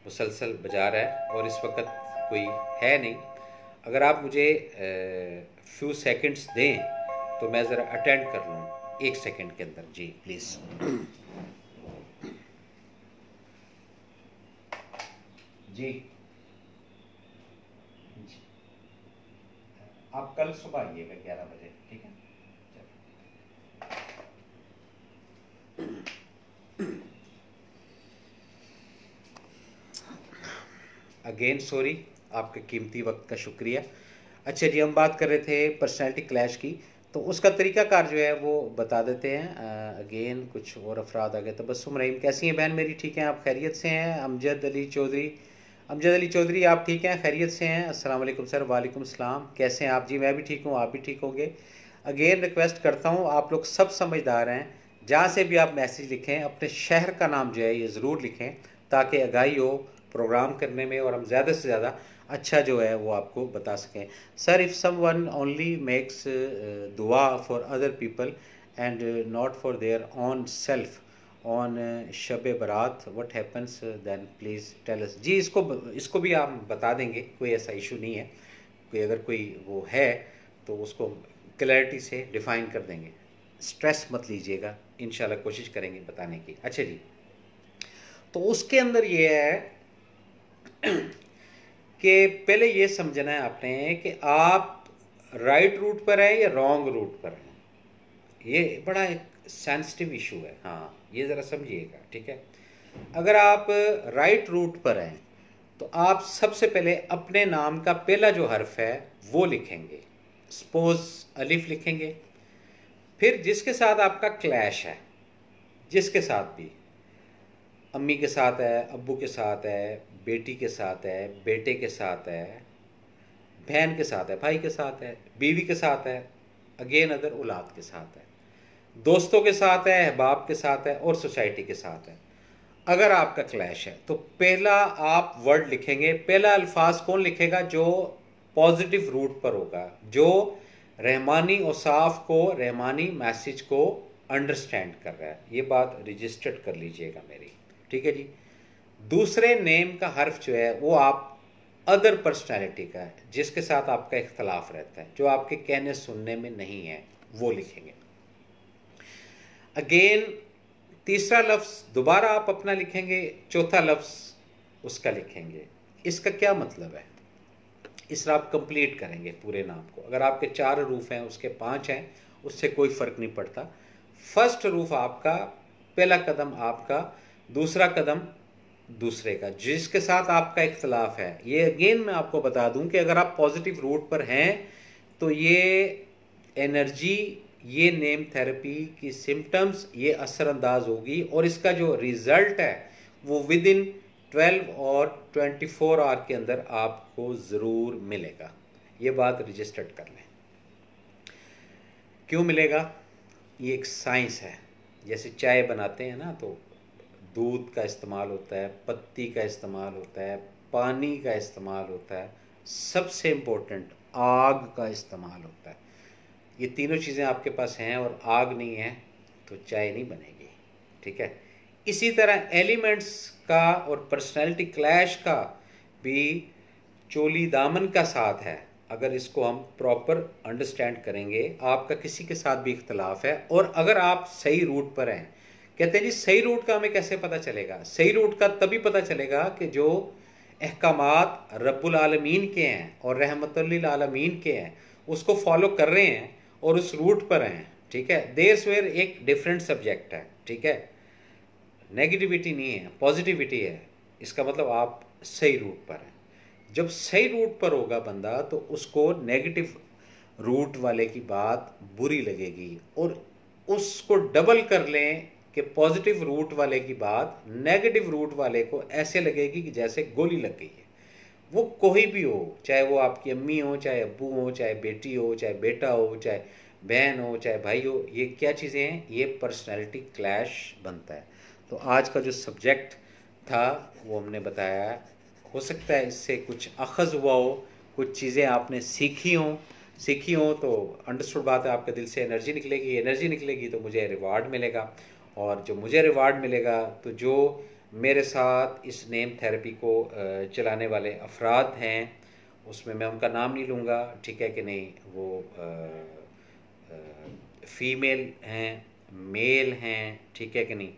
मुसलसल बजा रहा है और इस वक्त कोई है नहीं, अगर आप मुझे फ्यू सेकंड्स दें तो मैं ज़रा अटेंड कर लूँ 1 सेकंड के अंदर। जी प्लीज़। जी आप कल सुबह आइएगा 11 बजे, ठीक है। अगेन सॉरी, आपके कीमती वक्त का शुक्रिया। अच्छा जी, हम बात कर रहे थे पर्सनैलिटी क्लैश की, तो उसका तरीकाकार जो है वो बता देते हैं। अगेन कुछ और अफराद आ गए। तबस्सुम रहीम, कैसी हैं बहन मेरी? ठीक हैं, आप खैरियत से हैं? अमजद अली चौधरी, आप ठीक हैं, खैरियत से हैं? अस्सलाम वालेकुम सर। वालेकुम सलाम, कैसे हैं आप? जी मैं भी ठीक हूँ, आप भी ठीक होंगे। अगेन रिक्वेस्ट करता हूँ, आप लोग सब समझदार हैं, जहाँ से भी आप मैसेज लिखें अपने शहर का नाम जो है ये ज़रूर लिखें ताकि आगाही हो प्रोग्राम करने में और हम ज़्यादा से ज़्यादा अच्छा जो है वो आपको बता सकें। Sir, if someone only makes दुआ for other people and not for their own self on Shab Barat, what happens then, please tell us. जी इसको भी आप बता देंगे, कोई ऐसा इशू नहीं है। कोई अगर कोई वो है तो उसको क्लैरिटी से डिफ़ाइन कर देंगे, स्ट्रेस मत लीजिएगा, इंशाल्लाह कोशिश करेंगे बताने की। अच्छा जी, तो उसके अंदर ये है कि पहले ये समझना है आपने कि आप राइट रूट पर हैं या रॉन्ग रूट पर हैं। ये बड़ा एक सेंसिटिव इशू है, हाँ ये ज़रा समझिएगा, ठीक है। अगर आप राइट रूट पर हैं तो आप सबसे पहले अपने नाम का पहला जो हर्फ है वो लिखेंगे, सपोज अलिफ लिखेंगे। फिर जिसके साथ आपका क्लैश है, जिसके साथ भी, अम्मी के साथ है, अब्बू के साथ है, बेटी के साथ है, बेटे के साथ है, बहन के साथ है, भाई के साथ है, बीवी के साथ है, अगेन अदर औलाद के साथ है, दोस्तों के साथ है, अहबाब के साथ है और सोसाइटी के साथ है। अगर आपका क्लैश है तो पहला आप वर्ड लिखेंगे, पहला अल्फाज कौन लिखेगा? जो पॉजिटिव रूट पर होगा, जो रहमानी औसाफ को, रहमानी मैसेज को अंडरस्टैंड कर रहा है। ये बात रजिस्टर्ड कर लीजिएगा मेरी, ठीक है जी। दूसरे नेम का हर्फ जो है वो आप अदर पर्सनैलिटी का है, जिसके साथ आपका इख्तलाफ रहता है, जो आपके कहने सुनने में नहीं है, वो लिखेंगे। अगेन तीसरा लफ्ज़ दोबारा आप अपना लिखेंगे, चौथा लफ्ज़ उसका लिखेंगे। इसका क्या मतलब है? इस तरह आप कंप्लीट करेंगे पूरे नाम को। अगर आपके 4 हरूफ हैं, उसके 5 हैं, उससे कोई फ़र्क नहीं पड़ता। फर्स्ट हरूफ आपका, पहला कदम आपका, दूसरा कदम दूसरे का, जिसके साथ आपका इख्तलाफ है। ये अगेन मैं आपको बता दूं कि अगर आप पॉजिटिव रूट पर हैं तो ये एनर्जी, ये नेम थेरेपी की सिम्टम्स ये असरअंदाज होगी और इसका जो रिज़ल्ट है वो विद इन 12 और 24 आवर के अंदर आपको ज़रूर मिलेगा। ये बात रजिस्टर्ड कर लें। क्यों मिलेगा? ये एक साइंस है। जैसे चाय बनाते हैं ना, तो दूध का इस्तेमाल होता है, पत्ती का इस्तेमाल होता है, पानी का इस्तेमाल होता है, सबसे इम्पोर्टेंट आग का इस्तेमाल होता है। ये तीनों चीज़ें आपके पास हैं और आग नहीं है तो चाय नहीं बनेगी, ठीक है। इसी तरह एलिमेंट्स का और पर्सनैलिटी क्लैश का भी चोली दामन का साथ है। अगर इसको हम प्रॉपर अंडरस्टैंड करेंगे, आपका किसी के साथ भी इख्तलाफ है और अगर आप सही रूट पर हैं, कहते हैं जी सही रूट का हमें कैसे पता चलेगा? सही रूट का तभी पता चलेगा कि जो अहकामात रब्बुल आलमीन के हैं और रहमतुल लिल आलमीन के हैं उसको फॉलो कर रहे हैं और उस रूट पर हैं, ठीक है। देयर स्वेयर एक डिफरेंट सब्जेक्ट है, ठीक है। नेगेटिविटी नहीं है, पॉजिटिविटी है। इसका मतलब आप सही रूट पर हैं। जब सही रूट पर होगा बंदा तो उसको नेगेटिव रूट वाले की बात बुरी लगेगी और उसको डबल कर लें कि पॉजिटिव रूट वाले की बात नेगेटिव रूट वाले को ऐसे लगेगी कि जैसे गोली लग गई है। वो कोई भी हो, चाहे वो आपकी अम्मी हो, चाहे अब्बू हो, चाहे बेटी हो, चाहे बेटा हो, चाहे बहन हो, चाहे भाई हो, ये क्या चीज़ें हैं, ये पर्सनैलिटी क्लैश बनता है। तो आज का जो सब्जेक्ट था वो हमने बताया। हो सकता है इससे कुछ अखज़ हुआ हो, कुछ चीज़ें आपने सीखी हों तो अंडरस्टूड बात है, आपके दिल से एनर्जी निकलेगी तो मुझे रिवार्ड मिलेगा, और जो मुझे रिवार्ड मिलेगा तो जो मेरे साथ इस नेम थेरेपी को चलाने वाले अफराद हैं, उसमें मैं उनका नाम नहीं लूँगा, ठीक है कि नहीं, वो फीमेल हैं, मेल हैं, ठीक है कि नहीं,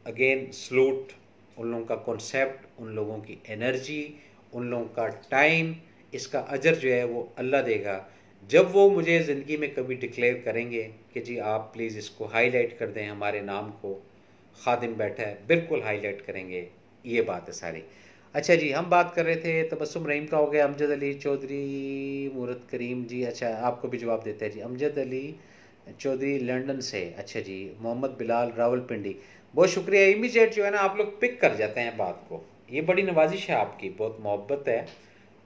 अगेन सलूट उन लोगों का कॉन्सेप्ट, उन लोगों की एनर्जी, उन लोगों का टाइम, इसका अजर जो है वो अल्लाह देगा। जब वो मुझे ज़िंदगी में कभी डिक्लेयर करेंगे कि जी आप प्लीज़ इसको हाईलाइट कर दें, हमारे नाम को, खादिम बैठा है, बिल्कुल हाईलाइट करेंगे, ये बात है सारी। अच्छा जी, हम बात कर रहे थे तबस्सुम रहीम का, हो गया अमजद अली चौधरी, मूरत करीम जी, अच्छा आपको भी जवाब देते हैं जी, अमजद अली चौधरी लंदन से, अच्छा जी, मोहम्मद बिलाल रावलपिंडी, बहुत शुक्रिया। इमीडिएट जो है ना आप लोग पिक कर जाते हैं बात को, ये बड़ी नवाजिश है आपकी, बहुत मोहब्बत है।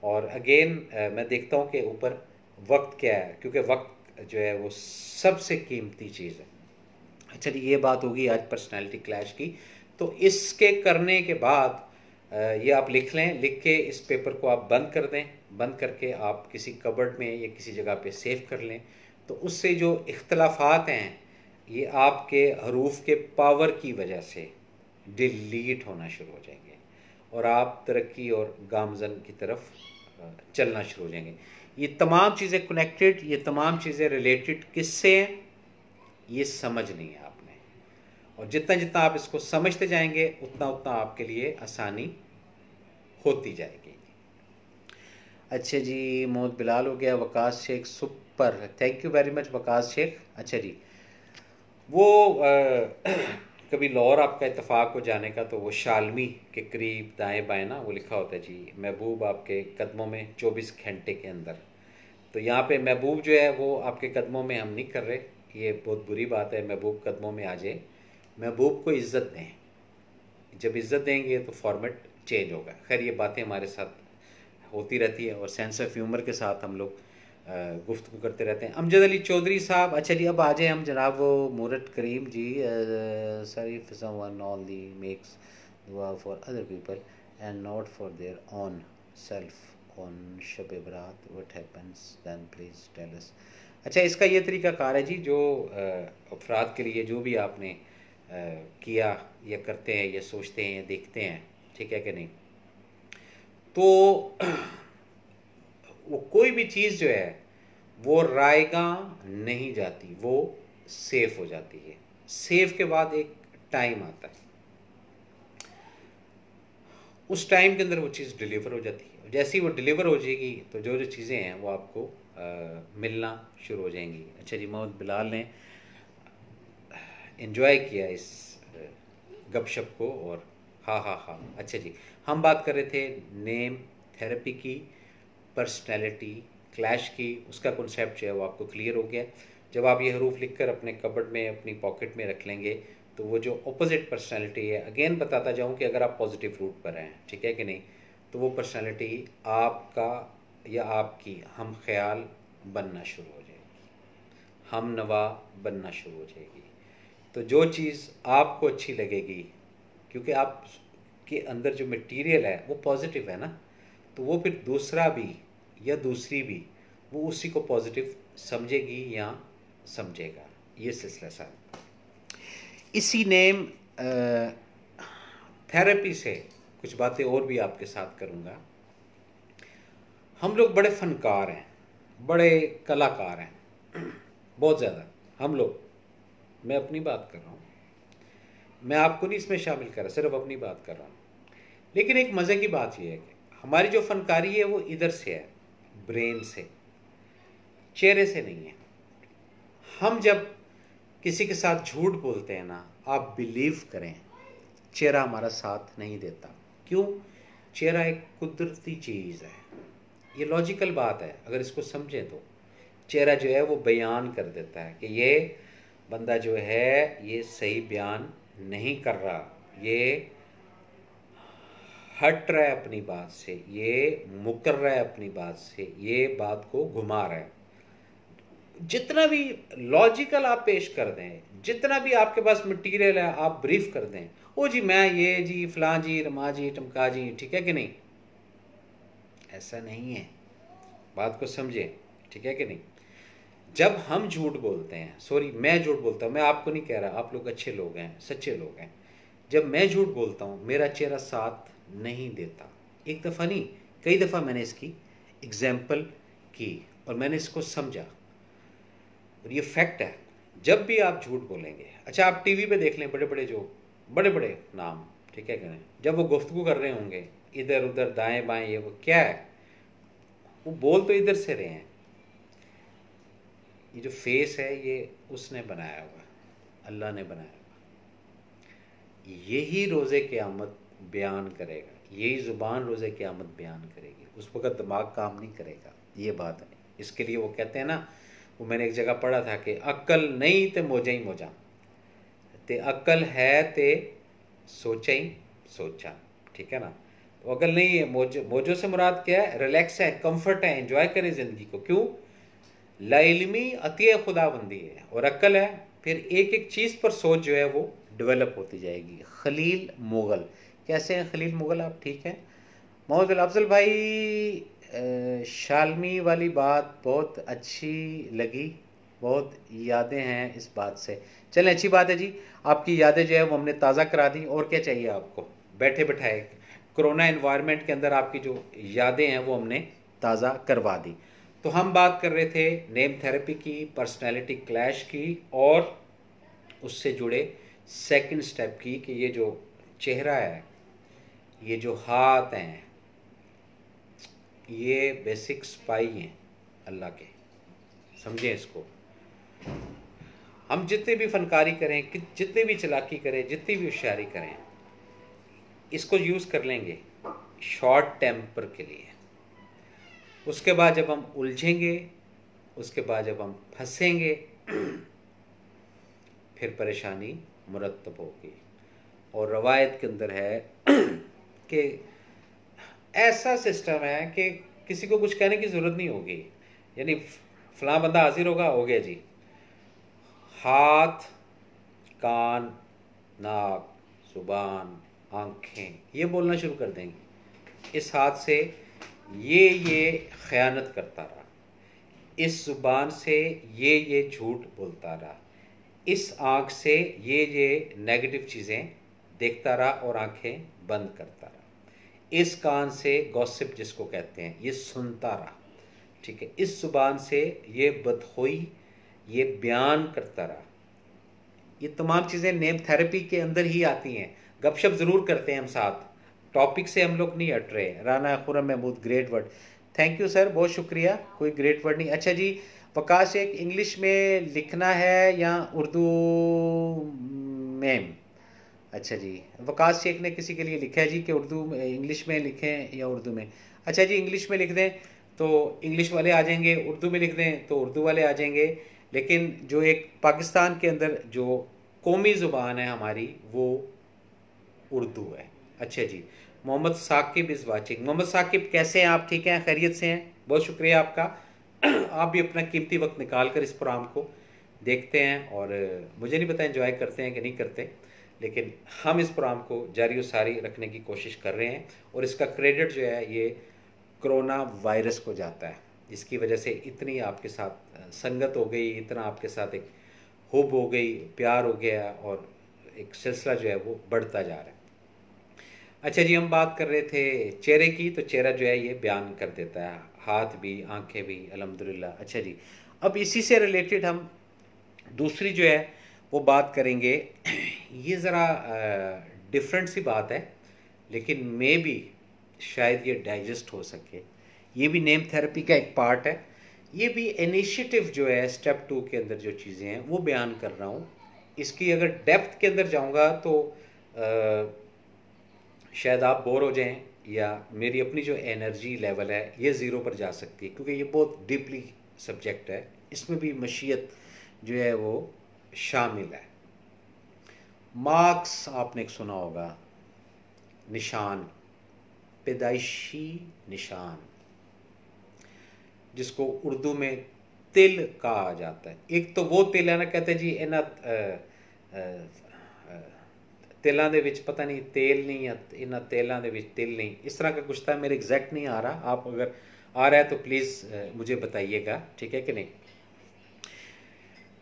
और अगेन मैं देखता हूँ कि ऊपर वक्त क्या है, क्योंकि वक्त जो है वो सबसे कीमती चीज़ है। अच्छा जी, ये बात होगी आज पर्सनालिटी क्लैश की। तो इसके करने के बाद ये आप लिख लें, लिख के इस पेपर को आप बंद कर दें, बंद करके आप किसी कबर्ड में या किसी जगह पे सेव कर लें। तो उससे जो इख्तलाफात हैं ये आपके हरूफ के पावर की वजह से डिलीट होना शुरू हो जाएंगे, और आप तरक्की और गामजन की तरफ चलना शुरू हो जाएंगे। ये तमाम चीज़ें कनेक्टेड, ये तमाम चीज़ें रिलेटेड किससे हैं, ये समझ नहीं है आपने, और जितना जितना आप इसको समझते जाएंगे उतना उतना आपके लिए आसानी होती जाएगी। अच्छा जी, मोहम्मद बिलाल हो गया, Waqas Sheikh super, thank you very much Waqas Sheikh. अच्छा जी, वो कभी लाहौर आपका इत्तेफाक हो जाने का, तो वो शालमी के करीब दाएं बाएं ना वो लिखा होता है जी, महबूब आपके कदमों में 24 घंटे के अंदर। तो यहाँ पे महबूब जो है वो आपके कदमों में हम नहीं कर रहे, ये बहुत बुरी बात है, महबूब कदमों में आ जाए। महबूब को इज़्ज़त दें, जब इज़्ज़त देंगे तो फॉर्मेट चेंज होगा। खैर ये बातें हमारे साथ होती रहती है, और सेंस ऑफ ह्यूमर के साथ हम लोग गुफ्तगू करते रहते हैं। अमजद अली चौधरी साहब, अच्छा जी, अब आ जाए हम जनाब वो मूरत Karim ji, sir if someone only makes दुआ for other people and not for their own self on Shab Barat, what happens then please tell us. अच्छा, इसका ये तरीका कार है जी, जो अफराद के लिए जो भी आपने किया या करते हैं या सोचते हैं या देखते हैं, ठीक है कि नहीं, तो वो कोई भी चीज़ जो है वो रायगा नहीं जाती, वो सेफ हो जाती है। सेफ के बाद एक टाइम आता है, उस टाइम के अंदर वो चीज़ डिलीवर हो जाती है। जैसे ही वो डिलीवर हो जाएगी तो जो जो चीज़ें हैं वो आपको मिलना शुरू हो जाएंगी। अच्छा जी, मोहम्मद बिलाल ने इन्जॉय किया इस गपशप को, और हाँ हाँ हाँ। अच्छा जी, हम बात कर रहे थे नेम थेरेपी की, पर्सनैलिटी क्लैश की, उसका कॉन्सेप्ट जो है वो आपको क्लियर हो गया। जब आप ये हरूफ लिख कर अपने कबर्ड में अपनी पॉकेट में रख लेंगे तो वो जो अपोजिट पर्सनैलिटी है, अगेन बताता जाऊँ कि अगर आप पॉजिटिव रूट पर हैं, ठीक है कि नहीं, तो वो पर्सनैलिटी आपका या आपकी हम ख्याल बनना शुरू हो जाएगी, हम नवा बनना शुरू हो जाएगी। तो जो चीज़ आपको अच्छी लगेगी, क्योंकि आप के अंदर जो मटेरियल है वो पॉजिटिव है ना, तो वो फिर दूसरा भी या दूसरी भी वो उसी को पॉजिटिव समझेगी या समझेगा। ये सिलसिला साहब, इसी नेम थेरेपी से कुछ बातें और भी आपके साथ करूँगा। हम लोग बड़े फनकार हैं, बड़े कलाकार हैं, बहुत ज़्यादा हम लोग। मैं अपनी बात कर रहा हूँ, मैं आपको नहीं इसमें शामिल कर रहा, सिर्फ अपनी बात कर रहा हूँ। लेकिन एक मज़े की बात यह है कि हमारी जो फनकारी है वो इधर से है, ब्रेन से, चेहरे से नहीं है। हम जब किसी के साथ झूठ बोलते हैं ना, आप बिलीव करें, चेहरा हमारा साथ नहीं देता। क्यों? चेहरा एक कुदरती चीज़ है, ये लॉजिकल बात है। अगर इसको समझें तो चेहरा जो है वो बयान कर देता है कि ये बंदा जो है ये सही बयान नहीं कर रहा, ये हट रहा है अपनी बात से, ये मुकर रहा है अपनी बात से, ये बात को घुमा रहा है, जितना भी लॉजिकल आप पेश कर दें, जितना भी आपके पास मटेरियल है आप ब्रीफ कर दें, ओ जी मैं ये जी फलां जी रमा जी टमका जी, ठीक है कि नहीं? ऐसा नहीं है, बात को समझें, ठीक है कि नहीं? जब हम झूठ बोलते हैं, सॉरी मैं झूठ बोलता हूँ, मैं आपको नहीं कह रहा, आप लोग अच्छे लोग हैं, सच्चे लोग हैं, जब मैं झूठ बोलता हूँ मेरा चेहरा साथ नहीं देता। एक दफ़ा नहीं, कई दफ़ा मैंने इसकी एग्जाम्पल की और मैंने इसको समझा, और ये फैक्ट है। जब भी आप झूठ बोलेंगे, अच्छा आप टीवी पे देख लें, बड़े बड़े जो बड़े बड़े नाम, ठीक है कि नहीं, जब वो गुफ्तगू कर रहे होंगे इधर उधर दाएं बाएं, ये वो क्या है, वो बोल तो इधर से रहे हैं, ये जो फेस है ये उसने बनाया हुआ, अल्लाह ने बनाया हुआ, यही रोज़े क़यामत बयान करेगा, यही ज़ुबान रोज़े क़यामत बयान करेगी, उस वक़्त दिमाग काम नहीं करेगा, ये बात है। इसके लिए वो कहते हैं ना, वो मैंने एक जगह पढ़ा था कि अक्ल नहीं ते मौजा ही मौजा, ते अक्ल है ते सोचा ही सोचा, ठीक है ना? तो अक्ल नहीं है, मौजों से मुराद क्या है? रिलैक्स है, कंफर्ट है, एंजॉय करें ज़िंदगी को। क्यों? लाइल्मी अतिय खुदाबंदी है, और अक्ल है फिर एक एक चीज़ पर सोच जो है वो डेवलप होती जाएगी। खलील मुगल, कैसे हैं खलील मुगल आप? ठीक है मोहम्मद अफजल भाई, शालमी वाली बात बहुत अच्छी लगी, बहुत यादें हैं इस बात से। चलें अच्छी बात है जी, आपकी यादें जो है वो हमने ताज़ा करा दी, और क्या चाहिए आपको? बैठे बैठाए कोरोना एनवायरनमेंट के अंदर आपकी जो यादें हैं वो हमने ताज़ा करवा दी। तो हम बात कर रहे थे नेम थेरेपी की, पर्सनैलिटी क्लैश की, और उससे जुड़े सेकंड स्टेप की, कि ये जो चेहरा है, ये जो हाथ हैं, ये बेसिक स्पाई हैं अल्लाह के, समझें इसको। हम जितने भी फनकारी करें, जितने भी चालाकी करें, जितनी भी होशियारी करें, इसको यूज़ कर लेंगे शॉर्ट टेम्पर के लिए। उसके बाद जब हम उलझेंगे, उसके बाद जब हम फंसेंगे, फिर परेशानी मुरतब होगी। और रवायत के अंदर है कि ऐसा सिस्टम है कि किसी को कुछ कहने की ज़रूरत नहीं होगी, यानी फलां बंदा हाजिर होगा, हो गया जी, हाथ, कान, नाक, जुबान, आँखें, ये बोलना शुरू कर देंगे। इस हाथ से ये ख़यानत करता रहा, इस ज़ुबान से ये झूठ बोलता रहा, इस आँख से ये नेगेटिव चीज़ें देखता रहा और आँखें बंद करता रहा, इस कान से गॉसिप जिसको कहते हैं ये सुनता रहा, ठीक है, इस ज़ुबान से ये बदखोई ये बयान करता रहा। ये तमाम चीज़ें नेम थेरेपी के अंदर ही आती हैं। गपशप ज़रूर करते हैं हम साथ, टॉपिक से हम लोग नहीं हट रहे। Rana Khurram Mahmood, great word, thank you sir, बहुत शुक्रिया, कोई ग्रेट वर्ड नहीं। अच्छा जी, वकास एक इंग्लिश में लिखना है या उर्दू में? अच्छा जी, वकास शेख ने किसी के लिए लिखा है जी कि उर्दू में, इंग्लिश में लिखें या उर्दू में? अच्छा जी, इंग्लिश में लिख दें तो इंग्लिश वाले आ जाएंगे, उर्दू में लिख दें तो उर्दू वाले आ जाएंगे, लेकिन जो एक पाकिस्तान के अंदर जो कौमी ज़ुबान है हमारी वो उर्दू है। अच्छा जी, मोहम्मद साकिब इज़ वाचिंग। मोहम्मद साकिब कैसे हैं आप? ठीक हैं, खैरियत से हैं? बहुत शुक्रिया आपका। आप भी अपना कीमती वक्त निकाल कर इस प्रोग्राम को देखते हैं, और मुझे नहीं पता एंजॉय करते हैं कि नहीं करते, लेकिन हम इस प्रोग्राम को जारी और सारी रखने की कोशिश कर रहे हैं, और इसका क्रेडिट जो है ये कोरोना वायरस को जाता है, जिसकी वजह से इतनी आपके साथ संगत हो गई, इतना आपके साथ एक हुब हो गई, प्यार हो गया, और एक सिलसिला जो है वो बढ़ता जा रहा है। अच्छा जी, हम बात कर रहे थे चेहरे की, तो चेहरा जो है ये बयान कर देता है, हाथ भी, आंखें भी, अल्हम्दुलिल्लाह। अच्छा जी, अब इसी से रिलेटेड हम दूसरी जो है वो बात करेंगे। ये ज़रा डिफरेंट सी बात है, लेकिन मे भी शायद ये डाइजेस्ट हो सके। ये भी नेम थेरेपी का एक पार्ट है, ये भी इनिशिएटिव जो है स्टेप 2 के अंदर जो चीज़ें हैं वो बयान कर रहा हूँ। इसकी अगर डेप्थ के अंदर जाऊँगा तो शायद आप बोर हो जाएं, या मेरी अपनी जो एनर्जी लेवल है ये ज़ीरो पर जा सकती है, क्योंकि ये बहुत डीपली सब्जेक्ट है, इसमें भी मशीयत जो है वो शामिल है। मार्क्स आपने सुना होगा, निशान, पैदाइशी निशान, जिसको उर्दू में तिल कहा जाता है। एक तो वो तिल है ना, कहते जी तिलों के विच पता नहीं तेल नहीं है, इन्होंने तेलों के विच तिल नहीं, इस तरह का कुछ था, मेरे एग्जैक्ट नहीं आ रहा। आप अगर आ रहा है तो प्लीज़ मुझे बताइएगा, ठीक है कि नहीं।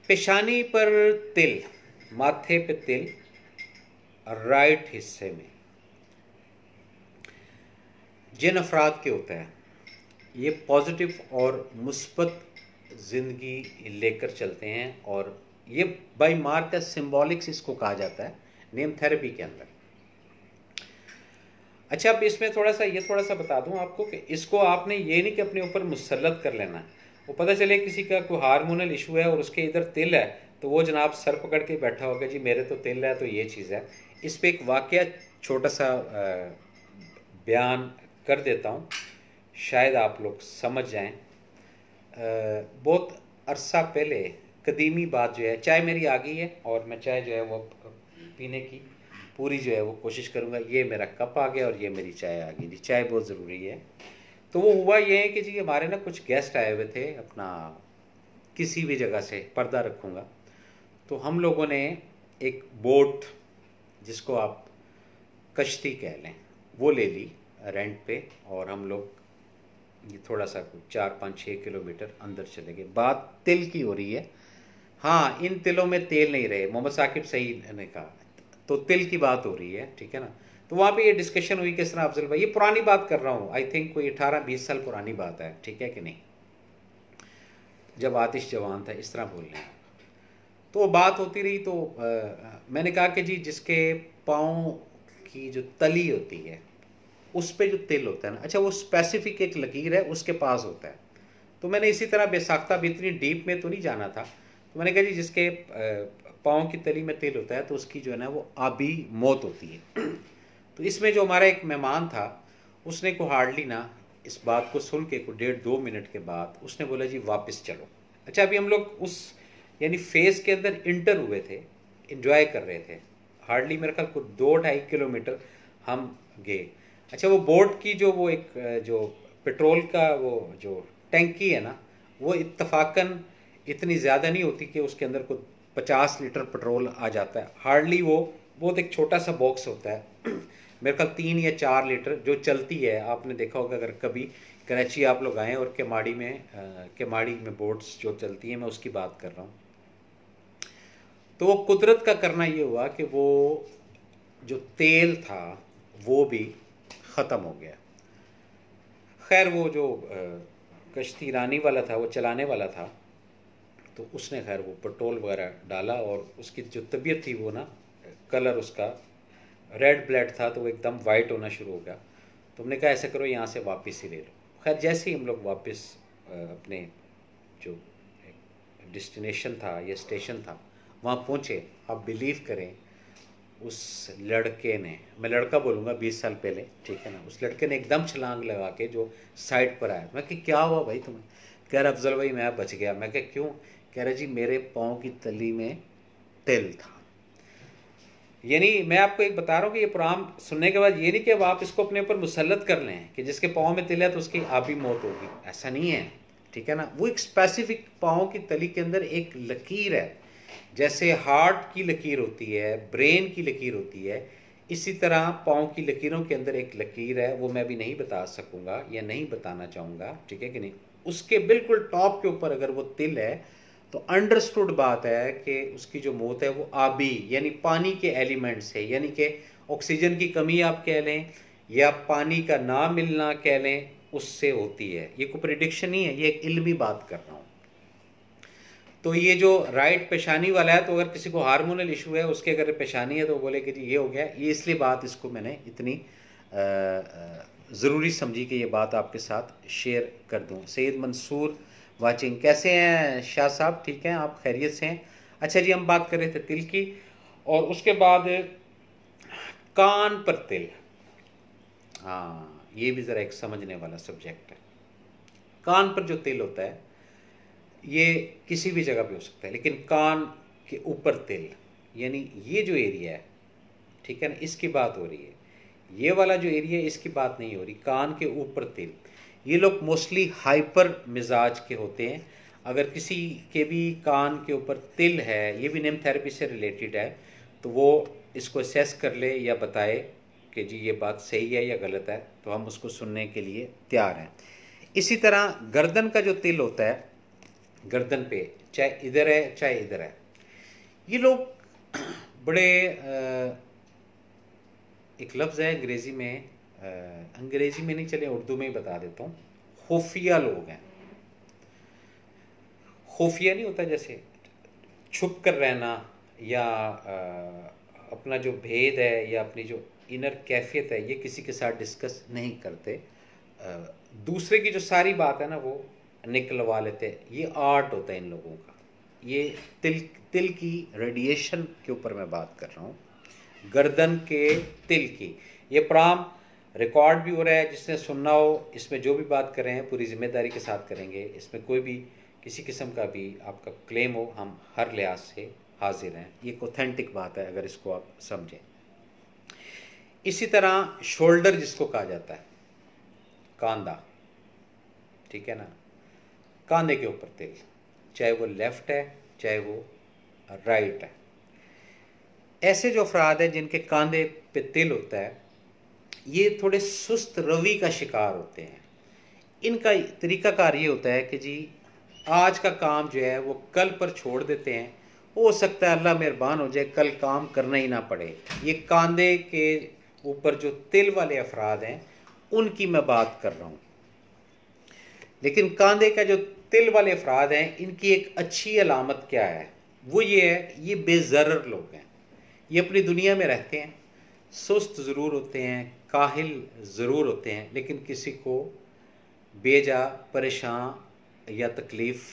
पेशानी पर तिल, माथे पे तिल, राइट हिस्से में जिन अफराद के होता है, ये पॉजिटिव और मुस्बत ज़िंदगी लेकर चलते हैं, और ये बाई मार्क सिंबॉलिक्स इसको कहा जाता है नेम थेरेपी के अंदर। अच्छा, अब इसमें थोड़ा सा बता दूं आपको कि इसको आपने ये नहीं कि अपने ऊपर मुसल्लत कर लेना है। वो पता चले किसी का कोई हार्मोनल इशू है और उसके इधर तिल है, तो वो जनाब सर पकड़ के बैठा होगा जी मेरे तो तिल है तो ये चीज़ है। इस पर एक वाकया छोटा सा बयान कर देता हूँ, शायद आप लोग समझ जाएं। बहुत अरसा पहले कदीमी बात जो है, चाय मेरी आ गई है और मैं चाय जो है वो पीने की पूरी जो है वो कोशिश करूँगा। ये मेरा कप आ गया और ये मेरी चाय आ गई जी, चाय बहुत ज़रूरी है। तो वो हुआ ये है कि जी हमारे ना कुछ गेस्ट आए हुए थे अपना किसी भी जगह से, पर्दा रखूँगा, तो हम लोगों ने एक बोट, जिसको आप कश्ती कह लें, वो ले ली रेंट पे, और हम लोग ये थोड़ा सा 4-5-6 किलोमीटर अंदर चले गए। बात तिल की हो रही है। हाँ, इन तिलों में तेल नहीं रहे, मोहम्मद साकिब सही ने कहा, तो तिल की बात हो रही है, ठीक है ना। तो वहाँ पे ये डिस्कशन हुई किस तरह, अफजल भाई ये पुरानी बात कर रहा हूँ, आई थिंक कोई 18-20 साल पुरानी बात है, ठीक है कि नहीं, जब आतिश जवान था, इस तरह बोल रहे हैं। तो बात होती रही, तो मैंने कहा कि जी जिसके पाँव की जो तली होती है उस पर जो तिल होता है ना, अच्छा वो स्पेसिफिक एक लकीर है उसके पास होता है। तो मैंने इसी तरह बेसाख्ता भी इतनी डीप में तो नहीं जाना था, तो मैंने कहा जी जिसके पाँव की तली में तिल होता है तो उसकी जो है ना वो आबी मौत होती है। तो इसमें जो हमारा एक मेहमान था, उसने को हार्डली ना इस बात को सुन के को 1.5-2 मिनट के बाद उसने बोला जी वापस चलो। अच्छा, अभी हम लोग उस यानी फेज के अंदर इंटर हुए थे, इंजॉय कर रहे थे, हार्डली मेरे ख्याल को 2-2.5 किलोमीटर हम गए। अच्छा, वो बोट की जो वो एक जो पेट्रोल का वो जो टैंकी है ना, वो इत्तफाकन इतनी ज़्यादा नहीं होती कि उसके अंदर को 50 लीटर पेट्रोल आ जाता है, हार्डली वो बहुत एक छोटा सा बॉक्स होता है मेरे ख्याल 3 या 4 लीटर जो चलती है। आपने देखा होगा अगर कभी कराची आप लोग आएँ, और केमाड़ी में बोट्स जो चलती हैं, मैं उसकी बात कर रहा हूँ। तो वो कुदरत का करना ये हुआ कि वो जो तेल था वो भी ख़त्म हो गया। खैर वो जो कश्ती रानी वाला था, वो चलाने वाला था, तो उसने खैर वो पेट्रोल वगैरह डाला, और उसकी जो तबीयत थी वो ना, कलर उसका रेड ब्लड था, तो वो एकदम वाइट होना शुरू हो गया। तो हमने कहा ऐसा करो यहाँ से वापस ही ले लो। खैर जैसे ही हम लोग वापस अपने जो डेस्टिनेशन था या स्टेशन था वहाँ पहुँचे, आप बिलीव करें उस लड़के ने, मैं लड़का बोलूँगा 20 साल पहले, ठीक है ना, उस लड़के ने एकदम छलांग लगा के जो साइड पर आया। मैं कि क्या हुआ भाई तुम्हें? कह रहा अफजल भाई मैं बच गया। मैं कह क्यों? कह रहा जी मेरे पाँव की तली में तिल था। यानी मैं आपको एक बता रहा हूँ कि ये प्रोग्राम सुनने के बाद ये नहीं कि अब आप इसको अपने ऊपर मुसल्लत कर लें कि जिसके पाँव में तिल है तो उसकी आबी मौत होगी, ऐसा नहीं है, ठीक है ना। वो एक स्पेसिफिक पाँव की तली के अंदर एक लकीर है, जैसे हार्ट की लकीर होती है, ब्रेन की लकीर होती है, इसी तरह पाँव की लकीरों के अंदर एक लकीर है, वो मैं भी नहीं बता सकूँगा या नहीं बताना चाहूँगा, ठीक है कि नहीं। उसके बिल्कुल टॉप के ऊपर अगर वो तिल है तो अंडरस्टूड बात है कि उसकी जो मौत है वो आबी यानी पानी के एलिमेंट से, यानी कि ऑक्सीजन की कमी आप कह लें या पानी का ना मिलना कह लें, उससे होती है। ये कोई प्रिडिक्शन नहीं है, ये एक इल्मी बात कर रहा हूँ। तो ये जो राइट पेशानी वाला है, तो अगर किसी को हार्मोनल इशू है उसके अगर पेशानी है तो बोले कि जी ये हो गया, ये इसलिए बात इसको मैंने इतनी ज़रूरी समझी कि ये बात आपके साथ शेयर कर दूँ। सैयद मंसूर वाचिंग, कैसे हैं शाह साहब? ठीक हैं, आप खैरियत से हैं? अच्छा जी, हम बात कर रहे थे तिल की, और उसके बाद कान पर तिल। हाँ, ये भी ज़रा एक समझने वाला सब्जेक्ट है। कान पर जो तिल होता है ये किसी भी जगह पे हो सकता है, लेकिन कान के ऊपर तिल, यानी ये जो एरिया है, ठीक है ना, इसकी बात हो रही है। ये वाला जो एरिया है इसकी बात नहीं हो रही, कान के ऊपर तिल। ये लोग मोस्टली हाइपर मिजाज के होते हैं। अगर किसी के भी कान के ऊपर तिल है, ये भी नेम थेरेपी से रिलेटेड है, तो वो इसको असेस कर ले या बताए कि जी ये बात सही है या गलत है, तो हम उसको सुनने के लिए तैयार हैं। इसी तरह गर्दन का जो तिल होता है, गर्दन पे चाहे इधर है चाहे इधर है, ये लोग बड़े एक लफ्ज़ है अंग्रेज़ी में, अंग्रेज़ी में नहीं, चले उर्दू में ही बता देता हूँ, खुफिया लोग हैं। खुफिया नहीं होता जैसे छुप कर रहना, या अपना जो भेद है या अपनी जो इनर कैफियत है ये किसी के साथ डिस्कस नहीं करते, दूसरे की जो सारी बात है ना वो निकलवा लेते हैं। ये आर्ट होता है इन लोगों का। ये तिल की रेडिएशन के ऊपर मैं बात कर रहा हूँ, गर्दन के तिल की। ये प्रोग्राम रिकॉर्ड भी हो रहा है, जिसने सुनना हो इसमें जो भी बात कर रहे हैं पूरी जिम्मेदारी के साथ करेंगे। इसमें कोई भी किसी किस्म का भी आपका क्लेम हो, हम हर लिहाज से हाजिर हैं। ये एक ऑथेंटिक बात है अगर इसको आप समझें। इसी तरह शोल्डर जिसको कहा जाता है, कांधा, ठीक है ना, कांधे के ऊपर तिल, चाहे वो लेफ्ट है चाहे वो राइट है। ऐसे जो अफराद हैं जिनके कांधे पे तिल होता है, ये थोड़े सुस्त रवि का शिकार होते हैं। इनका तरीकाकार ये होता है कि जी आज का काम जो है वो कल पर छोड़ देते हैं, हो सकता है अल्लाह मेहरबान हो जाए कल काम करना ही ना पड़े। ये कांधे के ऊपर जो तिल वाले अफराद हैं उनकी मैं बात कर रहा हूँ। लेकिन कांधे का जो तिल वाले अफराद हैं, इनकी एक अच्छी अलामत क्या है, वो ये है, ये बेज़र्र लोग हैं। ये अपनी दुनिया में रहते हैं, सुस्त ज़रूर होते हैं, काहिल ज़रूर होते हैं, लेकिन किसी को बेजा परेशान या तकलीफ़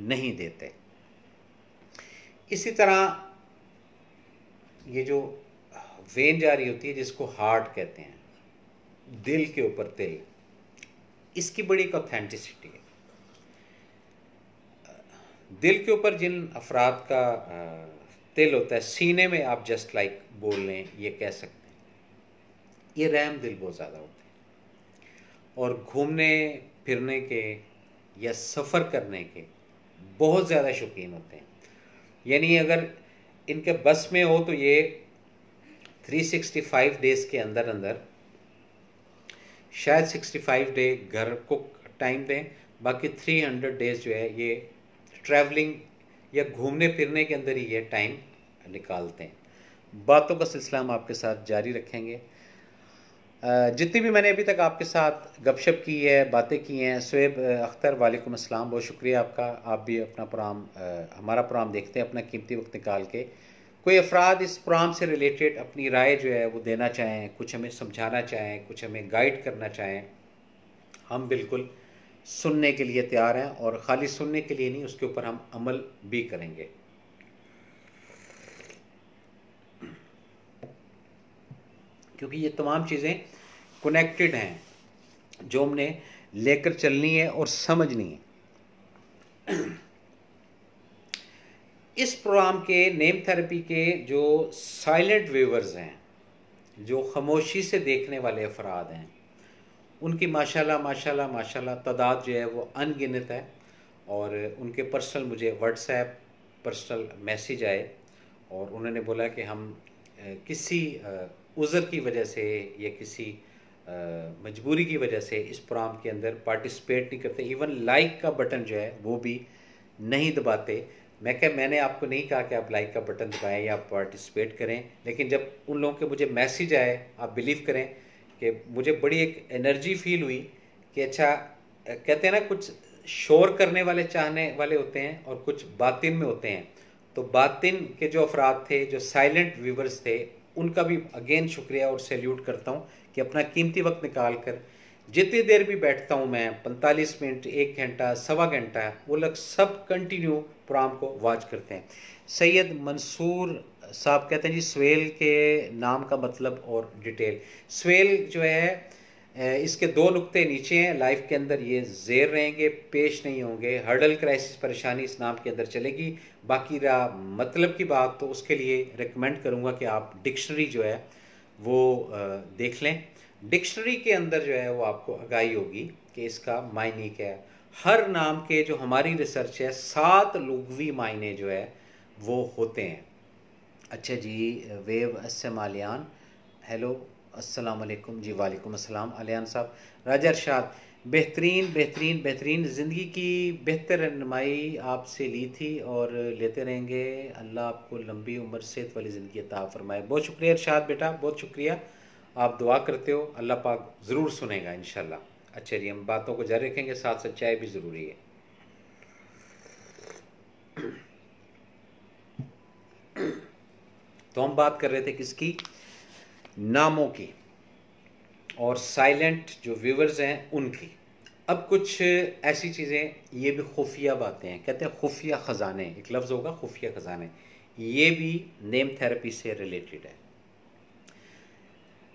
नहीं देते। इसी तरह ये जो वेन जारी होती है जिसको हार्ट कहते हैं, दिल के ऊपर तिल, इसकी बड़ी एक ऑथेंटिसिटी है। दिल के ऊपर जिन अफराद का तिल होता है, सीने में आप जस्ट लाइक बोल लें, ये कह सकते हैं, ये रहम दिल बहुत ज़्यादा होते हैं और घूमने फिरने के या सफ़र करने के बहुत ज़्यादा शौकीन होते हैं। यानी अगर इनके बस में हो तो ये 365 डेज़ के अंदर अंदर शायद 65 डे घर को टाइम दें, बाकी 300 डेज़ जो है ये ट्रैवलिंग या घूमने फिरने के अंदर ही ये टाइम निकालते हैं। बातों का सिलसिला हम आपके साथ जारी रखेंगे। जितनी भी मैंने अभी तक आपके साथ गपशप की है, बातें की हैं, शुएब अख्तर वालेकुम अस्सलाम, बहुत शुक्रिया आपका। आप भी अपना प्रोग्राम हमारा प्रोग्राम देखते हैं अपना कीमती वक्त निकाल के। कोई अफराद इस प्रोग्राम से रिलेटेड अपनी राय जो है वो देना चाहें, कुछ हमें समझाना चाहें, कुछ हमें गाइड करना चाहें, हम बिल्कुल सुनने के लिए तैयार हैं। और ख़ाली सुनने के लिए नहीं, उसके ऊपर हम अमल भी करेंगे। क्योंकि ये तमाम चीज़ें कनेक्टेड हैं जो हमने लेकर चलनी है और समझनी है। इस प्रोग्राम के नेम थेरेपी के जो साइलेंट व्यूअर्स हैं, जो खामोशी से देखने वाले अफराद हैं, उनकी माशाल्लाह माशाल्लाह माशाल्लाह तादाद जो है वो अनगिनत है। और उनके पर्सनल मुझे व्हाट्सएप पर्सनल मैसेज आए और उन्होंने बोला कि हम किसी उज़र की वजह से या किसी मजबूरी की वजह से इस प्रोग्राम के अंदर पार्टिसिपेट नहीं करते, इवन लाइक का बटन जो है वो भी नहीं दबाते। मैंने आपको नहीं कहा कि आप लाइक का बटन दबाएं या आप पार्टिसिपेट करें, लेकिन जब उन लोगों के मुझे मैसेज आए, आप बिलीव करें कि मुझे बड़ी एक एनर्जी फील हुई कि अच्छा, कहते हैं ना कुछ शोर करने वाले चाहने वाले होते हैं और कुछ बातिन में होते हैं। तो बातिन के जो अफराद थे, जो साइलेंट व्यूवर्स थे, उनका भी अगेन शुक्रिया और सैल्यूट करता हूँ कि अपना कीमती वक्त निकाल कर जितनी देर भी बैठता हूँ मैं, 45 मिनट, 1 घंटा, सवा घंटा, वो लोग सब कंटिन्यू प्रोग्राम को वॉच करते हैं। सैयद मंसूर साहब कहते हैं जी स्वेल के नाम का मतलब और डिटेल। स्वेल जो है इसके 2 नुक्ते नीचे हैं, लाइफ के अंदर ये ज़ेर रहेंगे, पेश नहीं होंगे। हर्डल क्राइसिस परेशानी इस नाम के अंदर चलेगी। बाकी रहा मतलब की बात, तो उसके लिए रिकमेंड करूँगा कि आप डिक्शनरी जो है वो देख लें। डिक्शनरी के अंदर जो है वो आपको आगाही होगी कि इसका मायने क्या है। हर नाम के जो हमारी रिसर्च है 7 लुग़वी मायने जो है वो होते हैं। अच्छा जी, वेव अस्सलाम आलियान, हेलो अस्सलाम वालेकुम जी। वालेकुम अस्सलाम आलियान साहब। राजा अरशाद, बेहतरीन बेहतरीन बेहतरीन, ज़िंदगी की बेहतर रहनुमाई आपसे ली थी और लेते रहेंगे। अल्लाह आपको लंबी उम्र सेहत वाली ज़िंदगी अता फरमाए। बहुत शुक्रिया अरशाद बेटा, बहुत शुक्रिया। आप दुआ करते हो, अल्लाह पाक ज़रूर सुनेगा इंशाल्लाह। अच्छा जी, हम बातों को जारी रखेंगे, साथ सच्चाई भी ज़रूरी है। तो हम बात कर रहे थे किसकी? नामों की और साइलेंट जो व्यूवर्स हैं उनकी। अब कुछ ऐसी चीज़ें, ये भी खुफिया बातें हैं, कहते हैं खुफिया ख़जाने, एक लफ्ज़ होगा खुफिया ख़जाने, ये भी नेम थेरेपी से रिलेटेड है।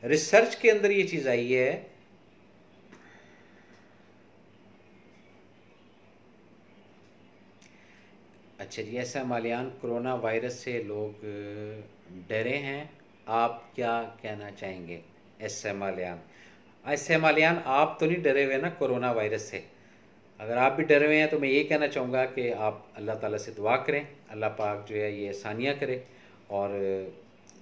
रिसर्च के अंदर ये चीज़ आई है, अच्छा जी, ऐसा मालियान, कोरोना वायरस से लोग डरे हैं, आप क्या कहना चाहेंगे? ऐसा मालियान, ऐसे मालियान, आप तो नहीं डरे हुए ना कोरोना वायरस से। अगर आप भी डरे हुए हैं तो मैं ये कहना चाहूँगा कि आप अल्लाह ताला से दुआ करें, अल्लाह पाक जो है ये आसानियाँ करे और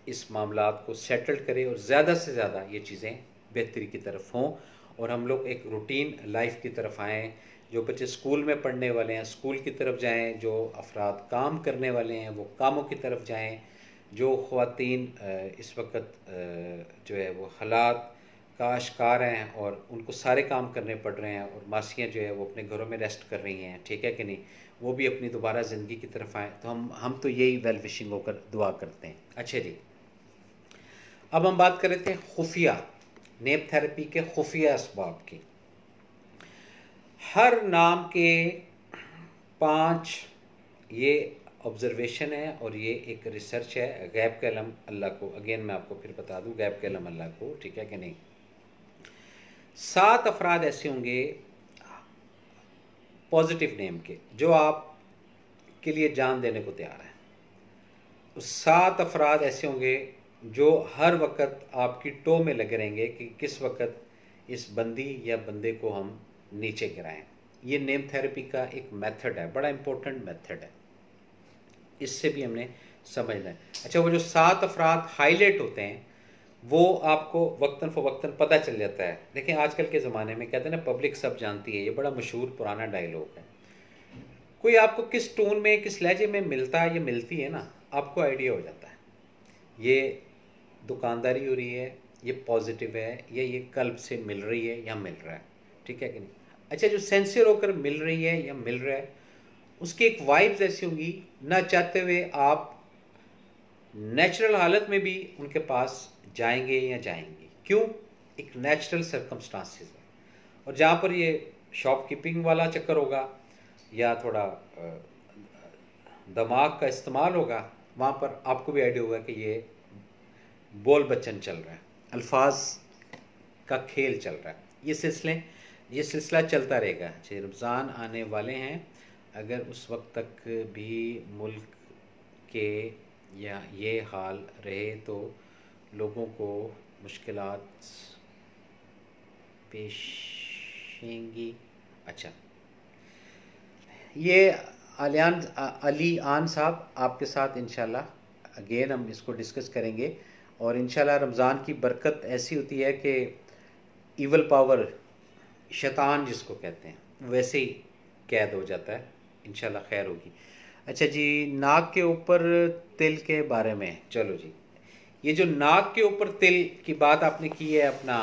इस मामलात को सेटल्ड करे और ज़्यादा से ज़्यादा ये चीज़ें बेहतरी की तरफ हों और हम लोग एक रूटीन लाइफ की तरफ आएँ। जो बच्चे स्कूल में पढ़ने वाले हैं स्कूल की तरफ जाएँ, जो अफराद काम करने वाले हैं वो कामों की तरफ जाएँ, जो ख़वातीन इस वक्त जो है वो हालात का शिकार हैं और उनको सारे काम करने पड़ रहे हैं और मासियाँ जो है वो अपने घरों में रेस्ट कर रही हैं, ठीक है कि नहीं, वो भी अपनी दोबारा ज़िंदगी की तरफ आएँ, तो हम तो यही वेल विशिंग होकर दुआ करते हैं। अच्छा जी, अब हम बात कर रहे थे खुफिया, नेम थेरेपी के खुफिया असबाब की। हर नाम के 5, ये ऑब्जर्वेशन है और ये एक रिसर्च है, गैब का इल्म अल्लाह को, अगेन मैं आपको फिर बता दूं, गैब का इल्म अल्लाह को, ठीक है कि नहीं। 7 अफराद ऐसे होंगे पॉजिटिव नेम के जो आप के लिए जान देने को तैयार हैं। 7 अफराद ऐसे होंगे जो हर वक्त आपकी टो में लगे रहेंगे कि किस वक्त इस बंदी या बंदे को हम नीचे गिराएं। ये नेम थेरेपी का एक मेथड है, बड़ा इंपॉर्टेंट मेथड है, इससे भी हमने समझना है। अच्छा, वो जो 7 अफराद हाईलाइट होते हैं वो आपको वक्तन फ़वक्तन पता चल जाता है। देखिए आजकल के ज़माने में कहते हैं ना, पब्लिक सब जानती है, ये बड़ा मशहूर पुराना डायलॉग है। कोई आपको किस टोन में किस लहजे में मिलता है या मिलती है ना, आपको आइडिया हो जाता है ये दुकानदारी हो रही है, ये पॉजिटिव है, या ये कल्ब से मिल रही है या मिल रहा है, ठीक है कि नहीं। अच्छा, जो सेंसियर होकर मिल रही है या मिल रहा है, उसकी एक वाइब्स ऐसी होंगी, ना चाहते हुए आप नेचुरल हालत में भी उनके पास जाएंगे या जाएंगी। क्यों? एक नेचुरल सर्कमस्टांसिस है। और जहाँ पर ये शॉपकीपिंग वाला चक्कर होगा या थोड़ा दिमाग का इस्तेमाल होगा, वहाँ पर आपको भी आइडिया होगा कि ये बोल बच्चन चल रहा है, अल्फाज का खेल चल रहा है। ये सिलसिला चलता रहेगा। अच्छा, रमज़ान आने वाले हैं, अगर उस वक्त तक भी मुल्क के या ये हाल रहे तो लोगों को मुश्किलात पेश आएंगी। अच्छा, ये अली आन साहब आपके साथ इंशाल्लाह अगेन हम इसको डिस्कस करेंगे और इंशाल्लाह रमज़ान की बरकत ऐसी होती है कि ईवल पावर, शैतान जिसको कहते हैं, वैसे ही कैद हो जाता है, इंशाल्लाह खैर होगी। अच्छा जी, नाक के ऊपर तिल के बारे में, चलो जी, ये जो नाक के ऊपर तिल की बात आपने की है अपना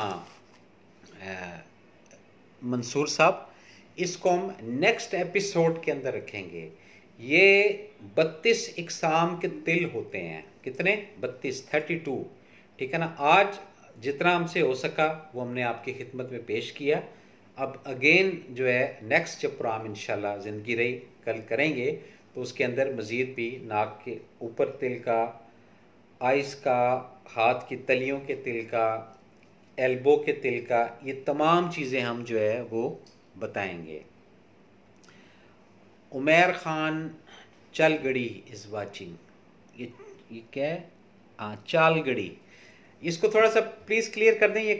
मंसूर साहब, इसको हम नेक्स्ट एपिसोड के अंदर रखेंगे। ये 32 इकसाम के तिल होते हैं, कितने? 32, ठीक है ना। आज जितना हमसे हो सका वो हमने आपकी खिदमत में पेश किया। अब अगेन जो है नेक्स्ट जब प्रोग्राम इंशाल्लाह ज़िंदगी रही कल करेंगे तो उसके अंदर मज़ीद भी नाक के ऊपर तिल का, आइस का, हाथ की तलियों के तिल का, एल्बो के तिल का, ये तमाम चीज़ें हम जो है वो बताएंगे। उमैर ख़ान चलगड़ी इज़ वाचिंग, ये क्या है? हाँ, चालगड़ी, इसको थोड़ा सा प्लीज़ क्लियर कर दें, ये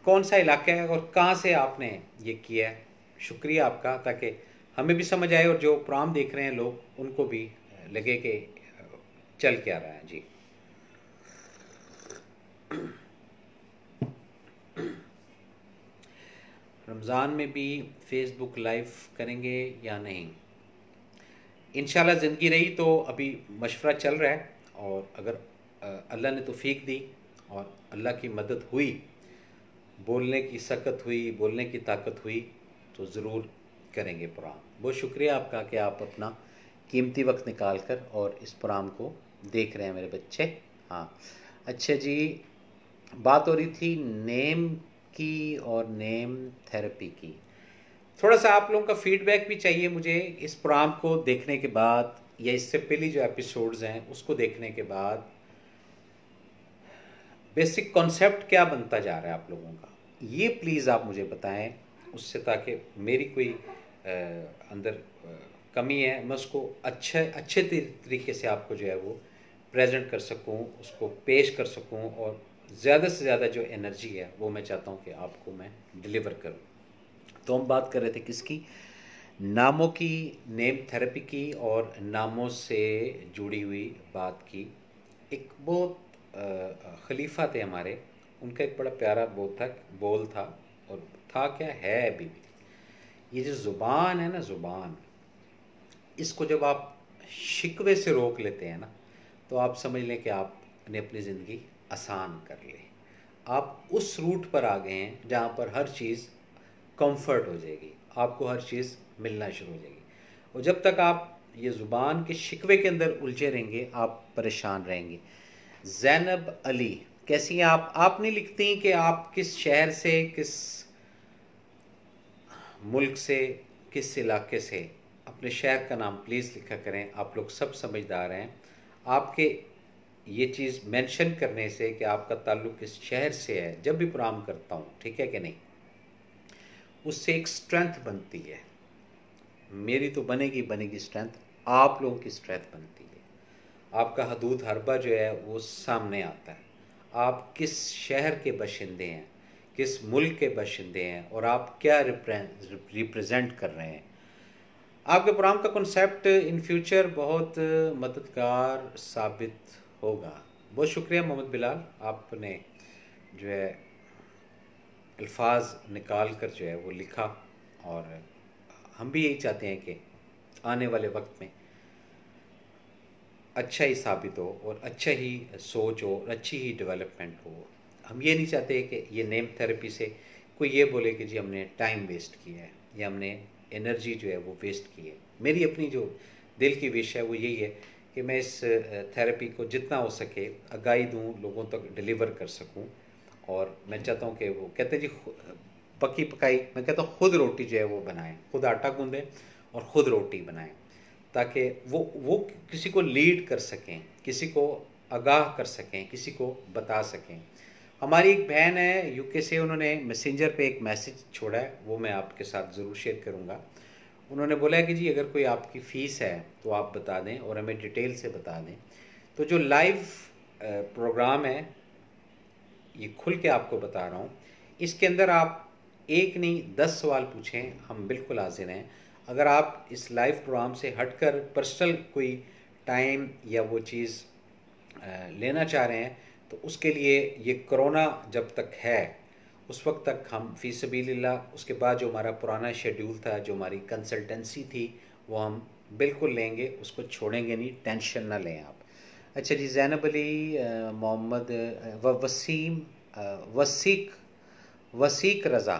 कौन सा इलाका है और कहाँ से आपने ये किया है। शुक्रिया आपका, ताकि हमें भी समझ आए और जो प्रोग्राम देख रहे हैं लोग उनको भी लगे कि चल क्या रहा है। जी रमज़ान में भी फेसबुक लाइव करेंगे या नहीं? इंशाल्लाह ज़िंदगी रही तो अभी मशवरा चल रहा है, और अगर अल्लाह ने तौफीक दी और अल्लाह की मदद हुई, बोलने की सकत हुई, बोलने की ताकत हुई, तो ज़रूर करेंगे प्रोग्राम। बहुत शुक्रिया आपका कि आप अपना कीमती वक्त निकाल कर और इस प्रोग्राम को देख रहे हैं मेरे बच्चे। हाँ अच्छा जी, बात हो रही थी नेम की और नेम थेरेपी की। थोड़ा सा आप लोगों का फीडबैक भी चाहिए मुझे इस प्रोग्राम को देखने के बाद, या इससे पहले जो एपिसोड्स हैं उसको देखने के बाद। बेसिक कॉन्सेप्ट क्या बनता जा रहा है आप लोगों का, ये प्लीज़ आप मुझे बताएं, उससे ताकि मेरी कोई अंदर कमी है मैं उसको अच्छे तरीके से आपको जो है वो प्रेजेंट कर सकूं, उसको पेश कर सकूं, और ज़्यादा से ज़्यादा जो एनर्जी है वो मैं चाहता हूं कि आपको मैं डिलीवर करूं। तो हम बात कर रहे थे किसकी? नामों की, नेम थेरेपी की, और नामों से जुड़ी हुई बात की। एक बहुत खलीफा थे हमारे, उनका एक बड़ा प्यारा बोल था, और था क्या है अभी भी, ये जो ज़ुबान है ना, ज़ुबान, इसको जब आप शिकवे से रोक लेते हैं ना, तो आप समझ लें कि आपने अपनी ज़िंदगी आसान कर ली। आप उस रूट पर आ गए हैं जहाँ पर हर चीज़ कंफर्ट हो जाएगी, आपको हर चीज़ मिलना शुरू हो जाएगी। और जब तक आप ये ज़ुबान के शिकवे के अंदर उलझे रहेंगे, आप परेशान रहेंगे। ज़ैनब अली, कैसी हैं आप नहीं लिखती कि आप किस शहर से, किस मुल्क से, किस इलाके से? अपने शहर का नाम प्लीज़ लिखा करें, आप लोग सब समझदार हैं। आपके ये चीज़ मेंशन करने से कि आपका ताल्लुक़ किस शहर से है, जब भी प्रोग्राम करता हूँ, ठीक है कि नहीं, उससे एक स्ट्रेंथ बनती है। मेरी तो बनेगी स्ट्रेंथ, आप लोगों की स्ट्रेंथ बनती है। आपका हदूद हरबा जो है वो सामने आता है। आप किस शहर के बशिंदे हैं, किस मुल्क के बशिंदे हैं, और आप क्या रिप्रेजेंट कर रहे हैं। आपके प्रोग्राम का कॉन्सेप्ट इन फ्यूचर बहुत मददगार साबित होगा। बहुत शुक्रिया मोहम्मद बिलाल, आपने जो है अल्फाज निकाल कर जो है वो लिखा, और हम भी यही चाहते हैं कि आने वाले वक्त में अच्छा ही साबित हो, और अच्छा ही सोच हो, और अच्छी ही डेवलपमेंट हो। हम ये नहीं चाहते कि ये नेम थेरेपी से कोई ये बोले कि जी हमने टाइम वेस्ट किया है, या हमने एनर्जी जो है वो वेस्ट की है। मेरी अपनी जो दिल की विश है वो यही है कि मैं इस थेरेपी को जितना हो सके आगाही दूँ, लोगों तक डिलीवर कर सकूँ। और मैं चाहता हूँ कि वो कहते हैं जी पकी पकाई, मैं कहता हूँ खुद रोटी जो है वो बनाएं, खुद आटा गूंदें और ख़ुद रोटी बनाएं, ताकि वो किसी को लीड कर सकें, किसी को आगाह कर सकें, किसी को बता सकें। हमारी एक बहन है यूके से, उन्होंने मैसेंजर पे एक मैसेज छोड़ा है, वो मैं आपके साथ ज़रूर शेयर करूँगा। उन्होंने बोला है कि जी अगर कोई आपकी फ़ीस है तो आप बता दें, और हमें डिटेल से बता दें। तो जो लाइव प्रोग्राम है, ये खुल के आपको बता रहा हूँ, इसके अंदर आप एक नहीं 10 सवाल पूछें, हम बिल्कुल हाजिर हैं। अगर आप इस लाइव प्रोग्राम से हटकर पर्सनल कोई टाइम या वो चीज़ लेना चाह रहे हैं, तो उसके लिए ये कोरोना जब तक है उस वक्त तक हम फ़ी सबीलिल्लाह, उसके बाद जो हमारा पुराना शेड्यूल था, जो हमारी कंसल्टेंसी थी, वो हम बिल्कुल लेंगे, उसको छोड़ेंगे नहीं, टेंशन ना लें आप। अच्छा जी, ज़ैनब अली, मोहम्मद वसीम, वसीक रज़ा,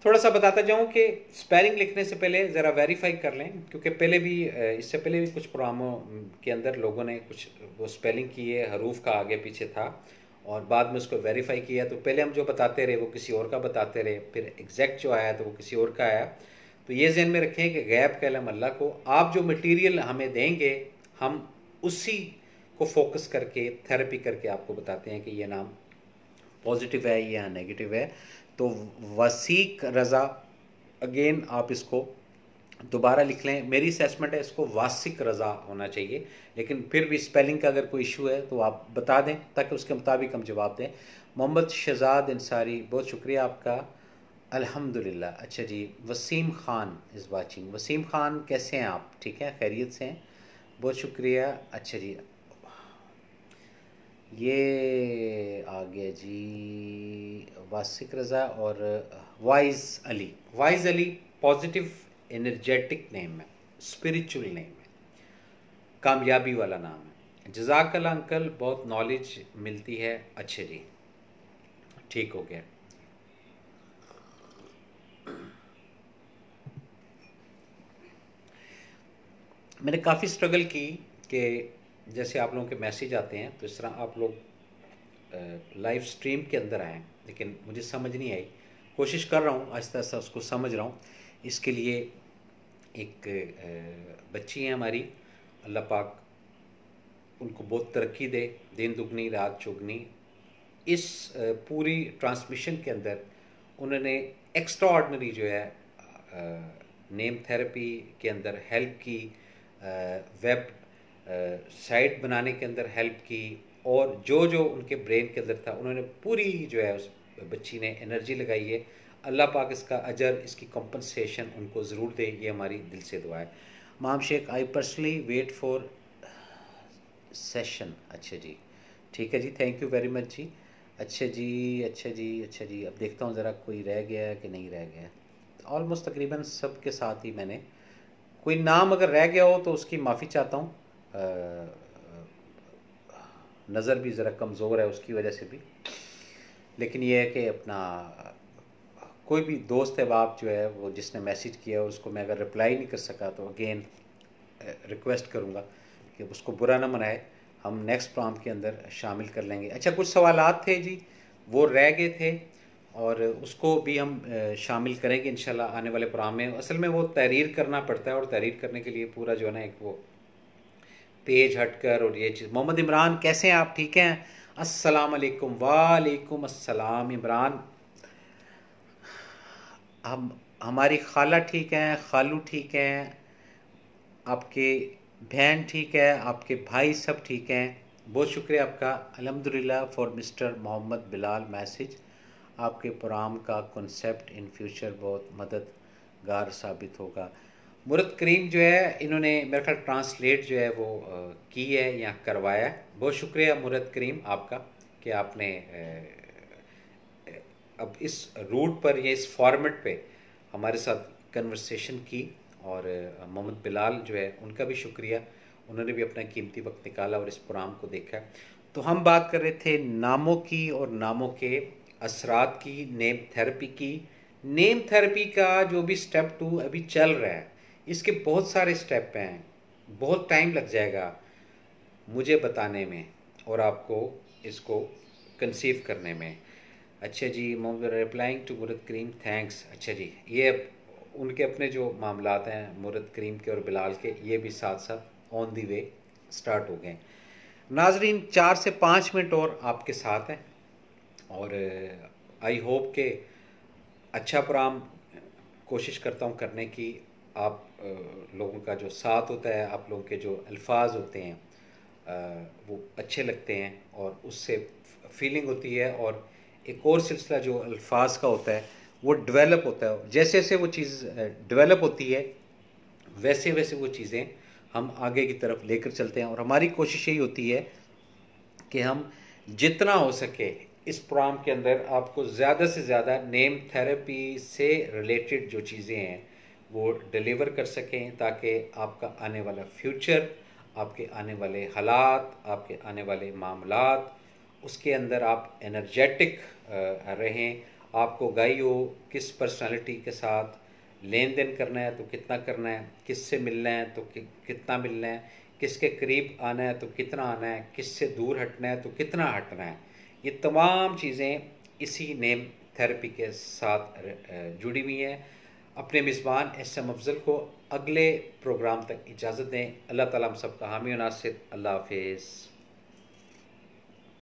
थोड़ा सा बताता जाऊं कि स्पेलिंग लिखने से पहले ज़रा वेरीफाई कर लें, क्योंकि पहले भी इससे पहले भी कुछ प्रोग्रामों के अंदर लोगों ने कुछ वो स्पेलिंग की है, हरूफ का आगे पीछे था, और बाद में उसको वेरीफाई किया। तो पहले हम जो बताते रहे वो किसी और का बताते रहे, फिर एग्जैक्ट जो आया तो वो किसी और का आया। तो ये ज़हन में रखें कि गैब का इल्म अल्लाह को, आप जो मटीरियल हमें देंगे हम उसी को फोकस करके थेरेपी करके आपको बताते हैं कि ये नाम पॉजिटिव है या नेगेटिव है। तो वसीक रज़ा, अगेन आप इसको दोबारा लिख लें। मेरी असेसमेंट है इसको वासिक रज़ा होना चाहिए, लेकिन फिर भी स्पेलिंग का अगर कोई इशू है तो आप बता दें ताकि उसके मुताबिक हम जवाब दें। मोहम्मद शहजाद अंसारी, बहुत शुक्रिया आपका। अल्हम्दुलिल्लाह। अच्छा जी, वसीम ख़ान इज़ वाचिंग। वसीम ख़ान कैसे हैं आप? ठीक हैं, खैरियत से हैं? बहुत शुक्रिया। अच्छा जी, ये आ गया जी वासिक रज़ा और wise Ali. Wise Ali positive energetic name है, स्पिरिचुअल नेम है, कामयाबी वाला नाम है। जज़ाकल्लाह अंकल, बहुत नॉलेज मिलती है। अच्छे जी, ठीक हो गया। मैंने काफ़ी स्ट्रगल की कि जैसे आप लोगों के मैसेज आते हैं तो इस तरह आप लोग लाइव स्ट्रीम के अंदर आएँ, लेकिन मुझे समझ नहीं आई। कोशिश कर रहा हूँ, आहिस्ता आहिस्ता उसको समझ रहा हूँ। इसके लिए एक बच्ची हैं हमारी, अल्लाह पाक उनको बहुत तरक्की दे, दिन दुगनी रात चौगनी। इस पूरी ट्रांसमिशन के अंदर उन्होंने एक्स्ट्रा ऑर्डनरी जो है नेम थेरेपी के अंदर हेल्प की, वेब साइट बनाने के अंदर हेल्प की, और जो जो उनके ब्रेन के अंदर था उन्होंने पूरी जो है उस बच्ची ने एनर्जी लगाई है। अल्लाह पाक इसका अजर, इसकी कंपनसेशन उनको ज़रूर दे, ये हमारी दिल से दुआ है। Ma'am Sheikh, I personally wait for session. अच्छा जी, ठीक है जी, थैंक यू वेरी मच जी। अच्छा जी, अच्छा जी, अच्छा जी, अब देखता हूँ ज़रा कोई रह गया है कि नहीं रह गया। ऑलमोस्ट तकरीबन सब के साथ ही मैंने, कोई नाम अगर रह गया हो तो उसकी माफ़ी चाहता हूँ। नज़र भी ज़रा कमज़ोर है उसकी वजह से भी, लेकिन ये है कि अपना कोई भी दोस्त है बाप जो है वो जिसने मैसेज किया उसको मैं अगर रिप्लाई नहीं कर सका तो अगेन रिक्वेस्ट करूँगा कि उसको बुरा ना मनाए, हम नेक्स्ट प्रोग्राम के अंदर शामिल कर लेंगे। अच्छा, कुछ सवालात थे जी वो रह गए थे और उसको भी हम शामिल करेंगे इंशाल्लाह आने वाले प्रोग्राम में। असल में वो तहरीर करना पड़ता है और तहरीर करने के लिए पूरा जो है ना एक वो पेज हटकर और ये चीज़। मोहम्मद इमरान, कैसे हैं आप? ठीक हैं? अस्सलाम वालेकुम। वालेकुम अस्सलाम इमरान। हम, हमारी खाला ठीक हैं, खालू ठीक हैं, आपके बहन ठीक है, आपके भाई सब ठीक हैं। बहुत शुक्रिया आपका। अल्हम्दुलिल्लाह for mister Mohammad Bilal message. आपके प्रोग्राम का कॉन्सेप्ट इन फ्यूचर बहुत मददगार साबित होगा। मुरत करीम जो है इन्होंने मेरे ख्याल ट्रांसलेट जो है वो की है या करवाया है। बहुत शुक्रिया मुरत करीम आपका कि आपने अब इस रूट पर या इस फॉर्मेट पे हमारे साथ कन्वर्सेशन की। और मोहम्मद बिलाल जो है उनका भी शुक्रिया, उन्होंने भी अपना कीमती वक्त निकाला और इस प्रोग्राम को देखा। तो हम बात कर रहे थे नामों की और नामों के असरात की, नेम थेरेपी की। नेम थेरेपी का जो भी स्टेप 2 अभी चल रहा है, इसके बहुत सारे स्टेप हैं, बहुत टाइम लग जाएगा मुझे बताने में और आपको इसको कंसीव करने में। अच्छा जी, रिप्लाइंग टू मुरत करीम, थैंक्स। अच्छा जी, ये उनके अपने जो मामलात हैं मुरत करीम के और बिलाल के, ये भी साथ साथ ऑन दी वे स्टार्ट हो गए। नाजरीन, 4 से 5 मिनट और आपके साथ हैं और आई होप के अच्छा प्रोग्राम कोशिश करता हूँ करने की। आप लोगों का जो साथ होता है, आप लोगों के जो अल्फाज होते हैं वो अच्छे लगते हैं और उससे फीलिंग होती है। और एक और सिलसिला जो अल्फाज का होता है वो डेवलप होता है। जैसे जैसे वो चीज़ डेवलप होती है वैसे वैसे वो चीज़ें हम आगे की तरफ लेकर चलते हैं। और हमारी कोशिश यही होती है कि हम जितना हो सके इस प्रोग्राम के अंदर आपको ज़्यादा से ज़्यादा नेम थेरेपी से रिलेटेड जो चीज़ें हैं वो डिलीवर कर सकें, ताकि आपका आने वाला फ्यूचर, आपके आने वाले हालात, आपके आने वाले मामलात, उसके अंदर आप एनर्जेटिक रहें। आपको गाई हो किस पर्सनालिटी के साथ लेन देन करना है तो कितना करना है, किससे मिलना है तो कितना मिलना है, किसके करीब आना है तो कितना आना है, किससे दूर हटना है तो कितना हटना है। ये तमाम चीज़ें इसी नेम थेरेपी के साथ जुड़ी हुई हैं। अपने मेज़बान एस.एम. अफजल को अगले प्रोग्राम तक इजाज़त दें। अल्लाह ताला हम सब का हामी और नासिर। अल्लाह हाफिज़।